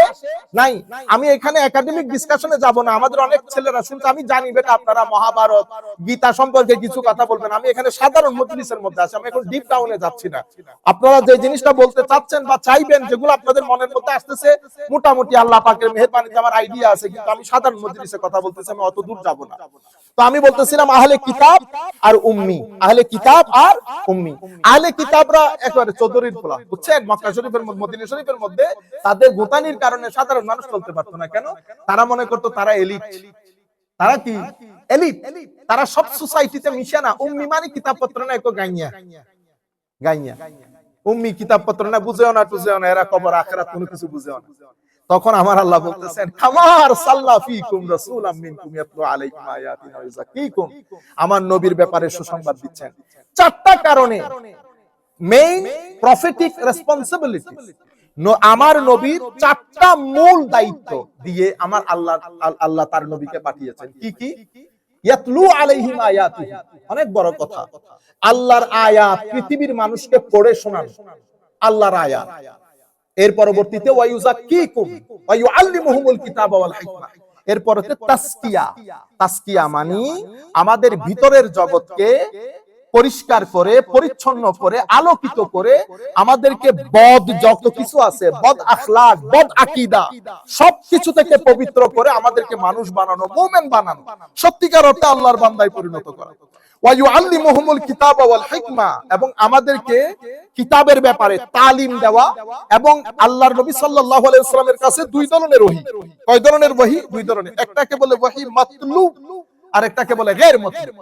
নাই। আমি এখানে একাডেমিক ডিসকাশনে যাব না, আমাদের অনেক ছেলেরা শুনতে, আমি জানি বেটা আপনারা মহাভারত গীতা সম্পর্কে কিছু কথা বলবেন, আমি এখানে সাধারণ মজলিসের মধ্যে আছি, আমি এখন ডিপ ডাউনে যাচ্ছি না। আপনারা যে জিনিসটা বলতে চাচ্ছেন বা চাইবেন, যেগুলো আপনাদের মনের মধ্যে আসতেছে, মোটামুটি আল্লাহ পাকের মেহেরবানিতে আমার আইডিয়া আছে, কিন্তু আমি সাধারণ মজলিসে কথা বলতেছি, আমি অত দূর যাব না। তো আমি বলতেছিলাম আহলে কিতাব আর উম্মি, আহলে কিতাব আর উম্মি। আহলে কিতাবরা একেবারে চৌধুরীর পোলা, বুঝছেন? মক্কা শরীফের মধ্যে, মদিনা শরীফের মধ্যে তাদের গোতানির কারণে সাধারণ মানুষ চলতে পারতো না। কেন? তারা মনে করতো তারা এলিট। তারা কি এলিট? তারা সব সোসাইটিতে মিশে না। উম্মি মানে কিতাবপত্র না, একো গাইয়া গাইয়া উম্মি কিতাবপত্র না, বুঝেও না টুঝেও না, এরা কবর আখিরাত কোনো কিছু বুঝেও না। তখন আমার আল্লাহ বলতেছেন, কামার সাল্লাল্লাহু ফীকুম রাসূলাম মিনকুম ইয়াতলু আলাইকুম আয়াতিনা ওয়া ইউযাক্কিকুম। আমার নবীর ব্যাপারে সুসংবাদ দিচ্ছেন চারটা কারণে। মেইন প্রফেটিক রেসপন্সিবিলিটি, আমার নবীর চারটা মূল দায়িত্ব দিয়ে আমার আল্লাহ তার নবীকে পাঠিয়েছেন। কি কি? ইয়াতলু আলাইহিম আয়াতিহি, অনেক বড় কথা। আল্লাহর আয়াত পৃথিবীর মানুষকে পড়ে শোনানো, আল্লাহর আয়াত। এর পরবর্তীতে ওয়া ইউযাক্কিকুম ওয়া ইউআল্লিমুহুমুল কিতাবা ওয়াল হিকমা। এরপর হচ্ছে তাসকিয়া। তাসকিয়া মানে আমাদের ভিতরের জগৎকে পরিষ্কার করে, পরিচ্ছন্ন করে, আলোকিত করে, আমাদেরকে বদ যত কিছু আছে, বদ আখলাক, বদ আকীদা, সবকিছু থেকে পবিত্র করে আমাদেরকে মানুষ বানানো, মুমিন বানানো, সত্যিকার অর্থে আল্লাহর বান্দায় পরিণত করা। ওয়া ইউআল্লিমুহুমুল কিতাবা ওয়াল হিকমা, এবং আমাদেরকে কিতাবের ব্যাপারে তালিম দেওয়া। এবং আল্লাহর নবী সাল্লাল্লাহু আলাইহি ওয়াসাল্লামের কাছে দুই ধরনের ওহী। কয় ধরনের ওহী? দুই ধরনের। একটাকে বলে ওহী মাতলু, আর একটাকে বলে গায়র মাতলু।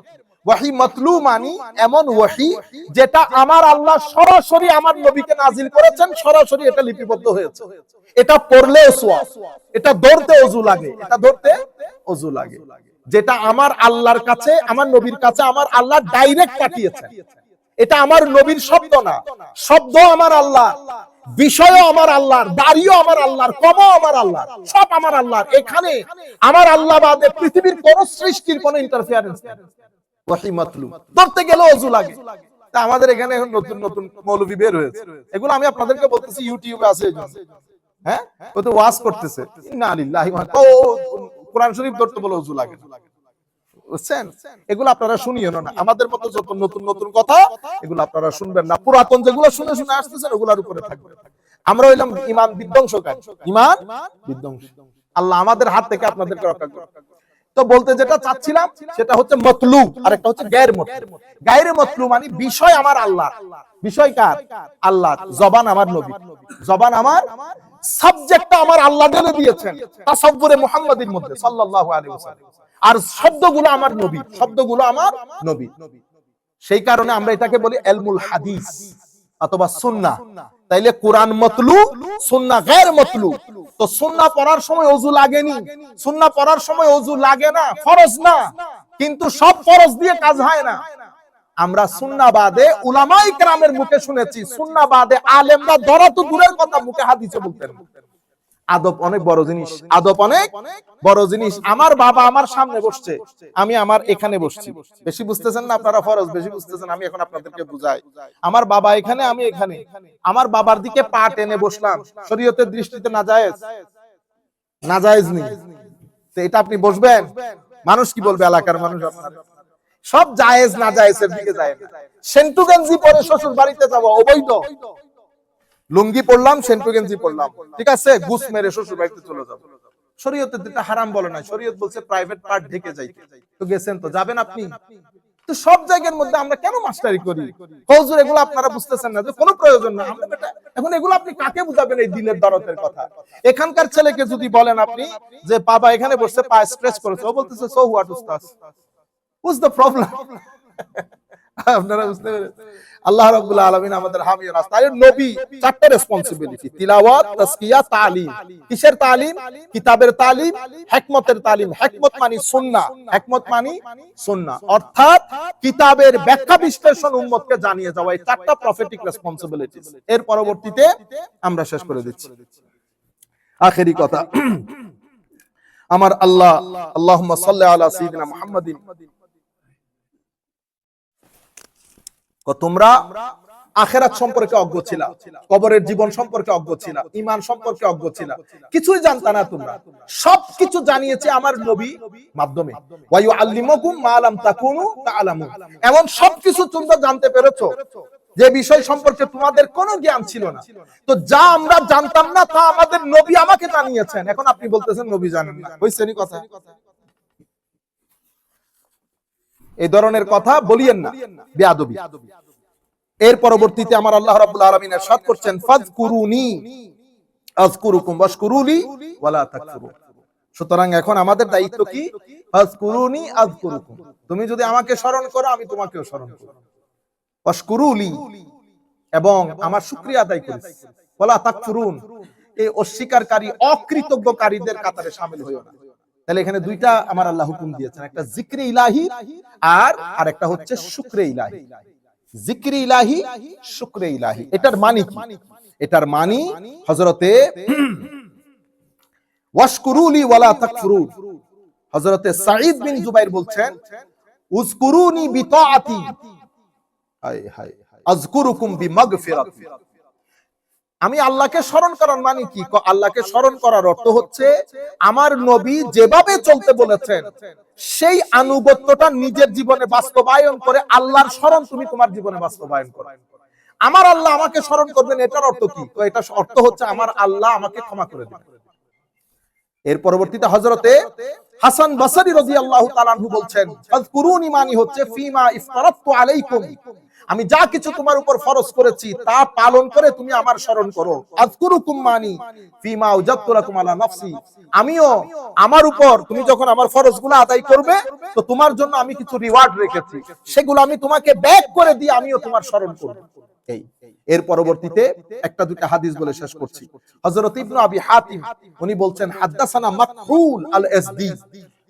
ওহী মাতলু মানে এমন ওহী যেটা আমার আল্লাহ সরাসরি আমার নবীকে নাজিল করেছেন, সরাসরি এটা লিপিবদ্ধ হয়েছে। এটা পড়লে ওয়াজ, এটা ধরতে ওযু লাগে, এটা ধরতে ওযু লাগে। যেটা আমার আল্লাহর কাছে, আমার নবীর কাছে আমার আল্লাহ ডাইরেক্ট পাঠিয়েছেন। এটা আমার নবীর শব্দ না, শব্দ আমার আল্লাহ, বিষয়ও আমার আল্লাহর, দাড়িও আমার আল্লাহর, কমও আমার আল্লাহর, সব আমার আল্লাহর। এখানে আমার আল্লাহ বাদে পৃথিবীর কোন সৃষ্টির কোন ইন্টারফিয়ারেন্স নেই। ওহী মাতলু ধরতে গেলে ওযু লাগে। তা আমাদের এখানে এখন নতুন নতুন মৌলবী বের হয়েছে, এগুলো আমি আপনাদেরকে বলতেছি, ইউটিউবে আছে এইজন্য। হ্যাঁ, ও তো ওয়াজ করতেছে, ইন্না লিল্লাহি ওয়া ইন্না, ও কোরআন শরীফ ধরতে বলে ওযু লাগে, বুঝছেন? এগুলো আপনারা শুনিও না। আমাদের মতো যত নতুন নতুন কথা, এগুলো আপনারা শুনবেন না। পুরাতন যেগুলো শুনে শুনে আসতেছেন, ওগুলোর উপরে থাকবে। আমরা হইলাম ঈমান বিধ্বংসকারী, ঈমান বিধ্বংস। আল্লাহ আমাদের হাত থেকে আপনাদেরকে রক্ষা করুন। তো বলতে যেটা চাচ্ছিলাম সেটা হচ্ছে মতলু, আর একটা হচ্ছে গায়র মতলু। গায়র মতলু মানে বিষয় আমার আল্লাহ, বিষয় কার? আল্লাহ। জবান আমার নবী, জবান আমার, সাবজেক্টটা আমার আল্লাহ ঢেলে দিয়েছেন তাসাব্বুরে মুহাম্মাদির মধ্যে সাল্লাল্লাহু আলাইহি ওয়াসাল্লাম। আর শব্দগুলো আমার নবী, শব্দগুলো আমার নবী। সেই কারণে আমরা এটাকে বলি ইলমুল হাদিস অথবা সুন্নাহ। তাইলে কোরআন মতলু, সুন্নাহ গায়র মতলু। তো সুন্নাহ পড়ার সময় ওযু লাগেনি, সুন্নাহ পড়ার সময় ওযু লাগে না, ফরজ না। কিন্তু সব ফরজ দিয়ে কাজ হয় না। আমরা সুন্নাহ বাদে উলামায়ে কেরামের মুখে শুনেছি, সুন্নাহ বাদে আলেমরা ধরা তো দূরের কথা, মুখে হাদিসে বলতেন। আদব অনেক বড় জিনিস, আদব অনেক বড় জিনিস। আমার বাবা আমার সামনে বসছে, আমি আমার এখানে বসছি। বেশি বুঝতেছেন না আপনারা? ফরজ বেশি বুঝতেছেন, আমি এখন আপনাদেরকে বুঝাই। আমার বাবা এখানে, আমি এখানে। আমার বাবার দিকে পা টেনে বসলাম, শরীয়তের দৃষ্টিতে নাজায়েজ, নাজায়েজ নেই। তো এটা আপনি বসবেন, মানুষ কি বলবে? এলাকার মানুষ আপনার সব জায়েজ নাজায়েজের দিকে যায় না। সেন্টু গেঞ্জি পরে শ্বশুর বাড়িতে যাব অবৈধ। লুঙ্গি পড়লাম, সেন্টু গেঞ্জি পড়লাম, ঠিক আছে, গুস মেরে শ্বশুর বাড়িতে চলে যাব। শরীয়তে যেটা হারাম বলে না, শরীয়ত বলছে প্রাইভেট পার্ট ঢেকে যাইতে। তো গেছেন, তো যাবেন আপনি। তো সব জায়গার মধ্যে আমরা কেন মাস্টারি করি? হুজুর এগুলো আপনারা বুঝতেছেন না যে কোনো প্রয়োজন না। আমরা বেটা এখন এগুলো আপনি কাকে বুঝাবেন এই দিলের দরদের কথা? এখানকার ছেলেকে যদি বলেন আপনি যে বাবা এখানে বসে পা স্ট্রেচ করেছে, ও বলতেছে সো হোয়াট উস্তাদ, হোয়াটস দ্য প্রবলেম? আপনারা বুঝতে পেরেছেন? আল্লাহ রাব্বুল আলামিন আমাদের হামিয়ে রাস্তা। আর নবী চারটি রেসপন্সিবিলিটি: তিলাওয়াত, তাসকিয়া, তালিম। কিসের তালিম? কিতাবের তালিম, হিকমতের তালিম। হিকমত মানে সুন্নাহ, হিকমত মানে সুন্নাহ, অর্থাৎ কিতাবের ব্যাখ্যা বিশ্লেষণ উম্মতকে জানিয়ে যাওয়া। এই চারটি প্রফেটিক রেসপন্সিবিলিটি। এর পরবর্তীতে আমরা শেষ করে দিচ্ছি আখেরি কথা। আমার আল্লাহ, আল্লাহুম্মা সাল্লি আলা সাইয়্যিদিনা মুহাম্মাদিন। তোমরা আখিরাত সম্পর্কে অজ্ঞ ছিলা, কবরের জীবন সম্পর্কে অজ্ঞ ছিলা, ঈমান সম্পর্কে অজ্ঞ ছিলা, কিছুই জানতা না তোমরা। সবকিছু জানিয়েছে আমার নবী মাধ্যমে। ওয়া ইউআল্লিমুকুম মা লাম তাকুনু তা'লামুন। এমন সবকিছু তোমরা জানতে পেরেছো যে বিষয় সম্পর্কে তোমাদের কোনো জ্ঞান ছিল না। তো যা আমরা জানতাম না তা আমাদের নবী আমাকে জানিয়েছেন। এখন আপনি বলতেছেন নবী জানেন না। হইছেনি কথা? এই ধরনের কথা বলিয়েন না, বেয়াদবি। এর পরবর্তীতে আমার আল্লাহ রাব্বুল আলামিন ইরশাদ করছেন ফাযকুরুনি আযকুরুকুম ওয়াশকুরুলি ওয়ালা তাকফুরুন। সুতরাং এখন আমাদের দায়িত্ব কি? ফাযকুরুনি আযকুরুকুম, তুমি যদি আমাকে স্মরণ করো আমি তোমাকেও স্মরণ করব, ওয়াশকুরুলি, এবং আমার শুকরিয়া আদায় করিস, ওয়ালা তাকফুরুন, এই অস্বীকারী অকৃতজ্ঞকারীদের কাতারে শামিল হইও না। তাহলে এখানে দুইটা আমার আল্লাহ হুকুম দিয়েছেন, একটা জিকরে ইলাহি আর একটা হচ্ছে শুকরে ইলাহি। জিকরে ইলাহি, শুকরে ইলাহি, এটার মানে কি? এটার মানে হযরতে ওয়াশকুরুলি ওয়ালা তাকফুরুন, হযরতে সাঈদ বিন জুবাইর বলছেন উযকুরুনি বিতাআতি আযকুরুকুম বিমাগফিরাতি। আমি আল্লাহকে স্মরণ করার মানে কি? আল্লাহকে স্মরণ করার অর্থ হচ্ছে আমার নবী যেভাবে চলতে বলেছেন সেই আনুগত্যটা নিজের জীবনে বাস্তবায়ন করে আল্লাহর স্মরণ তুমি তোমার জীবনে বাস্তবায়ন করো। আমার আল্লাহ আমাকে স্মরণ করবেন, এটার অর্থ কি? তো এটা অর্থ হচ্ছে আমার আল্লাহ আমাকে ক্ষমা করে দিবেন। এর পরবর্তীতে হযরতে হাসান বসরি রাদিয়াল্লাহু তাআলা আনহু বলছেন ফাযকুরুনি মানে হচ্ছে ফিমা ইফতারাতু আলাইকুম, আমি যা কিছু তোমার উপর ফরজ করেছি তা পালন করে তুমি আমার স্মরণ করো। আযকুরুকুম মানি ফিমা ওয়াজাবতু লাকুম আলা নাফসি, আমিও আমার উপর তুমি যখন আমার ফরজগুলো আদায় করবে তো তোমার জন্য আমি কিছু রিওয়ার্ড রেখেছি, সেগুলো আমি তোমাকে ব্যাক করে দিয়ে আমিও তোমার স্মরণ করব। এই এর পরবর্তীতে একটা দুইটা হাদিস বলে শেষ করছি। হযরত ইবনে আবি হাতিম উনি বলছেন হাদাসানা মাকহুল আল আসদি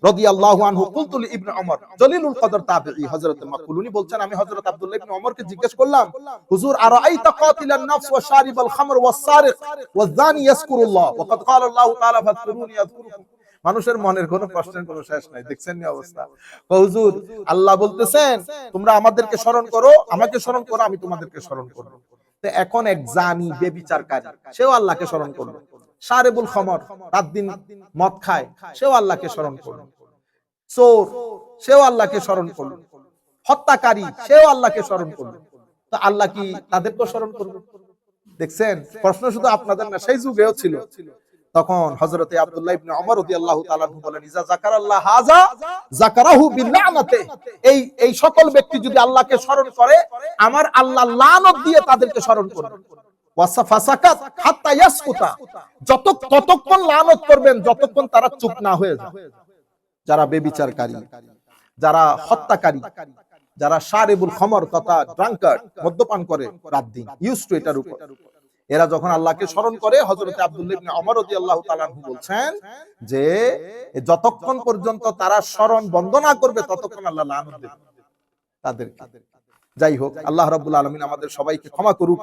রাদিয়াল্লাহু আনহু কুলতু লি ইবনে ওমর, জলিলুল কদর তাবেঈ, হযরত মাকহুল উনি বলছেন আমি হযরত আব্দুল্লাহ ইবনে ওমরকে জিজ্ঞেস করলাম, হুজুর আরাআইতা কাতিলান নাফস ওয়া শারিবাল খামর ওয়াস সারিক ওয়াজ জানি ইয়াজকুরুল্লাহ ওয়া ক্বাদ ক্বালা আল্লাহু তাআলা ফাযকুরুনি আযকুরুকুম। মানুষের মনের কোনো প্রশ্নের কোনো শেষ নাই, দেখছেন না অবস্থা? হুজুর আল্লাহ বলতেছেন তোমরা আমাদেরকে স্মরণ করো, আমাকে স্মরণ করো, আমি তোমাদেরকে স্মরণ করব। তো এখন এক জানি বেবিচারকারী সেও আল্লাহকে স্মরণ করলো, শারিবুল খামর রাত দিন মদ খায় সেও আল্লাহকে স্মরণ করলো, চোর সেও আল্লাহকে স্মরণ করলো, হত্যাকারী সেও আল্লাহকে স্মরণ করলো, তো আল্লাহ কি তাদেরকেও স্মরণ করবে? দেখছেন প্রশ্ন শুধু আপনাদের না, সেই যুগেও ছিল। তখন হযরতে আব্দুল্লাহ ইবনে ওমর রাদিয়াল্লাহু তাআলা বলেন ইজা যাকারাল্লাহ হাযা যাকারাহু বিল্লানাতে, এই সকল ব্যক্তি যদি আল্লাহকে স্মরণ করে আমার আল্লাহ লানত দিয়ে তাদেরকে স্মরণ করবে। ওয়াসাফাসাকাত হাত্তা ইয়াসকুতা, ততক্ষণ লানত করবেন যতক্ষণ তারা চুপ না হয়ে যায়। যারা বেবিচারকারী, যারা হত্যাকারী, যারা শারিবুল খামর তথা ড্রাঙ্কার্ড মদ্যপান করে রাত দিন ইউজ টু এটার উপর, এরা যখন আল্লাহকে স্মরণ করে হযরত আব্দুল্লাহ ইবনে ওমর রাদিয়াল্লাহু তাআলা আনহু বলছেন যে যতক্ষণ পর্যন্ত তারা স্মরণ বন্ধ না করবে ততক্ষণ আল্লাহ লানত দেবেন তাদেরকে। যাই হোক, আল্লাহ রাব্বুল আলামিন আমাদের সবাইকে ক্ষমা করুক।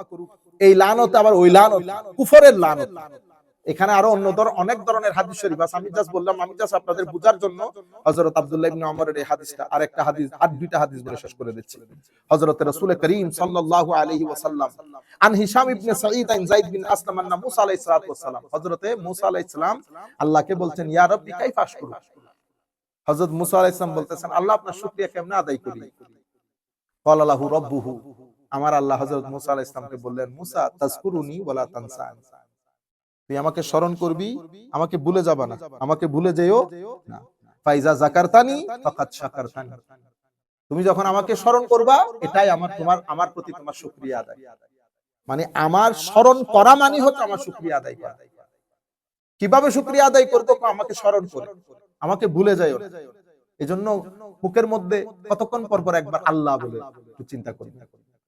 এই লানত আবার ওই লানত, কুফরের লানত। এখানে আরো অনেক ধরনের হাদিস শরীফ আছে, আমি জাস্ট বললাম, আমি জাস্ট আপনাদের বুঝার জন্য হযরত আব্দুল্লাহ ইবনে ওমরের এই হাদিসটা আর একটা হাদিস আর দুইটা হাদিস বলে শেষ করে দিচ্ছি। হযরত রাসূল করিম সাল্লাল্লাহু আলাইহি ওয়াসাল্লাম আন হিশাম ইবনে সাঈদ আন যায়েদ বিন আসলাম আন্না মুসা আলাইহিস সালাতু ওয়াস সালাম, হযরতে মুসা আলাইহিস সালাম আল্লাহকে বলছেন ইয়া রাব্বি কাইফা আশকুরু। হযরত মুসা আলাইহিস সালাম বলতেছেন আল্লাহ আপনার শুকরিয়া কেমনে আদায় করি? ক্বালা লাহু রাব্বুহু, আমার আল্লাহ হযরত মুসা আলাইহিস সালামকে বললেন মুসা তাযকুরুনি ওয়ালা তানসানি, তুই আমাকে স্মরণ করবি, আমাকে ভুলে যাবা না, আমাকে ভুলে যেও না। ফাইজা যাকারতানি ফাকাদ শাকারতানি, তুমি যখন আমাকে স্মরণ করবা এটাই আমার প্রতি তোমার শুকরিয়া আদায়। মানে আমার স্মরণ করা মানে হচ্ছে আমার শুকরিয়া আদায় করা। কিভাবে শুকরিয়া আদায় করবো? আমাকে স্মরণ করে, আমাকে ভুলে যাইও না। এজন্য মুখের মধ্যে কতক্ষণ পর পর একবার আল্লাহ বলে একটু চিন্তা করি।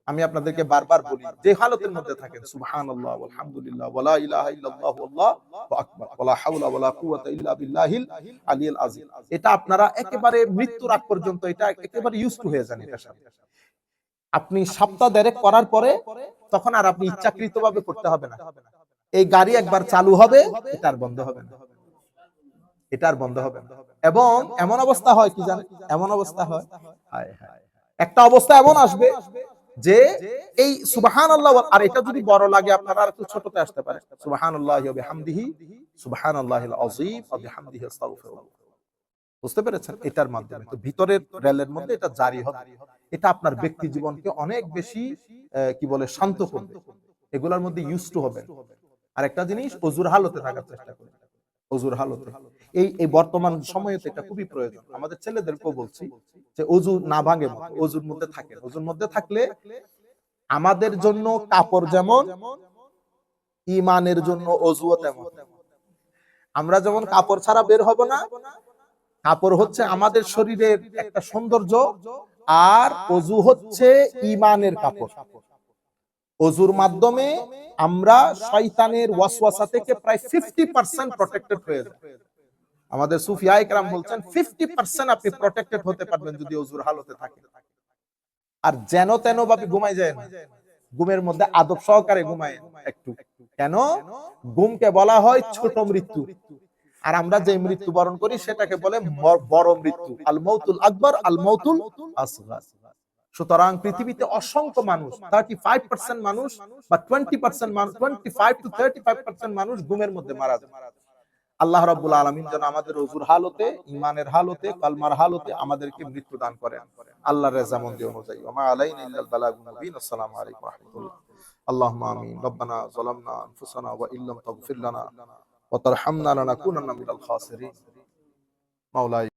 আমি আপনাদেরকে বারবার বলি যে হালতের মধ্যে থাকেন সুবহানাল্লাহ আলহামদুলিল্লাহ ওয়ালা ইলাহা ইল্লাল্লাহু আল্লাহু আকবার ওয়ালা হাওলা ওয়ালা কুওয়াতা ইল্লা বিল্লাহিল আলিয়্যিল আযীম। এটা আপনারা একেবারে মৃত্যুর আগ পর্যন্ত এটা একেবারে ইউজ টু হয়ে যান। এটার সাথে আপনি সপ্তাহ দেড়েক করার পরে তখন আর আপনি ইচ্ছাকৃতভাবে করতে হবে না। এই গাড়ি একবার চালু হবে, এটা আর বন্ধ হবে না, এটা আর বন্ধ হবে না। এবং এমন অবস্থা হয় কি জানেন, এমন অবস্থা হয়, হায় হায়, একটা অবস্থা এমন আসবে যে এই সুবহানাল্লাহ, আর এটা যদি বড় লাগে আপনারা আর একটু ছোটতে আসতে পারে, সুবহানাল্লাহি ওয়া বিহামদিহি সুবহানাল্লাহিল আযীম ওয়া বিহামদিহি আস্তাগফিরুল্লাহ। বুঝতে পেরেছেন? এটার মাধ্যমে তো ভিতরের রেলের মধ্যে এটা জারি হবে। এটা আপনার ব্যক্তি জীবনকে অনেক বেশি কি বলে শান্ত করবে। এগুলোর মধ্যে ইউজ টু হবে। আর একটা জিনিস, ওযুর হালতে থাকার চেষ্টা করবেন। ওযুর হালতে এই বর্তমান সময়ে তো এটা খুবই প্রয়োজন। আমাদের ছেলেদেরকেও বলছি যে ওযু না ভাঙে, ওযুর মধ্যে থাকে। ওযুর মধ্যে থাকলে আমাদের জন্য কাপড় যেমন, ঈমানের জন্য ওযুও তেমন। আমরা যেমন কাপড় ছাড়া বের হব না, কাপড় হচ্ছে আমাদের শরীরের একটা সৌন্দর্য, আর ওযু হচ্ছে ঈমানের কাপড়। ওযুর মাধ্যমে আমরা শয়তানের ওয়াসওয়াসা থেকে প্রায় 50% প্রটেক্টেড হয়ে যাই। আমাদের সুফিয়া ইকরাম বলছেন 50% আপনি প্রটেক্টেড হতে পারবেন যদি ওযুর হালতে থাকেন। আর যেন তেন ভাবে ঘুমাই যায় না, ঘুমের মধ্যে আদব সহকারে ঘুমায় একটু। কেন? ঘুমকে বলা হয় ছোট মৃত্যু, আর আমরা যে মৃত্যু বরণ করি সেটাকে বলে বড় মৃত্যু, আল মাউতুল আকবার, আল মাউতুল আসগার। সুতরাং পৃথিবীতে অসংখ্য মানুষ, 35% মানুষ বা 20% মানুষ, 25 to 35% মানুষ ঘুমের মধ্যে মারা যায়। আল্লাহ রাব্বুল আলামিন যেন আমাদের ওযুর হালতে, ঈমানের হালতে, কালমার হালতে আমাদেরকে মৃত্যু দান করেন আল্লাহর রেজামন্দি অনুযায়ী। ওয়া মা আলাইনা ইল্লাল বালাগুল মুবিন। আসসালামু আলাইকুম ওয়া রাহমাতুল্লাহ। আল্লাহুম্মা আমিন। রব্বানা যালামনা আনফুসানা ওয়া ইল্লাম তাগফির লানা ওয়া তারহামনা লানাকুনান্না মিনাল খাসিরিন। মাওলাই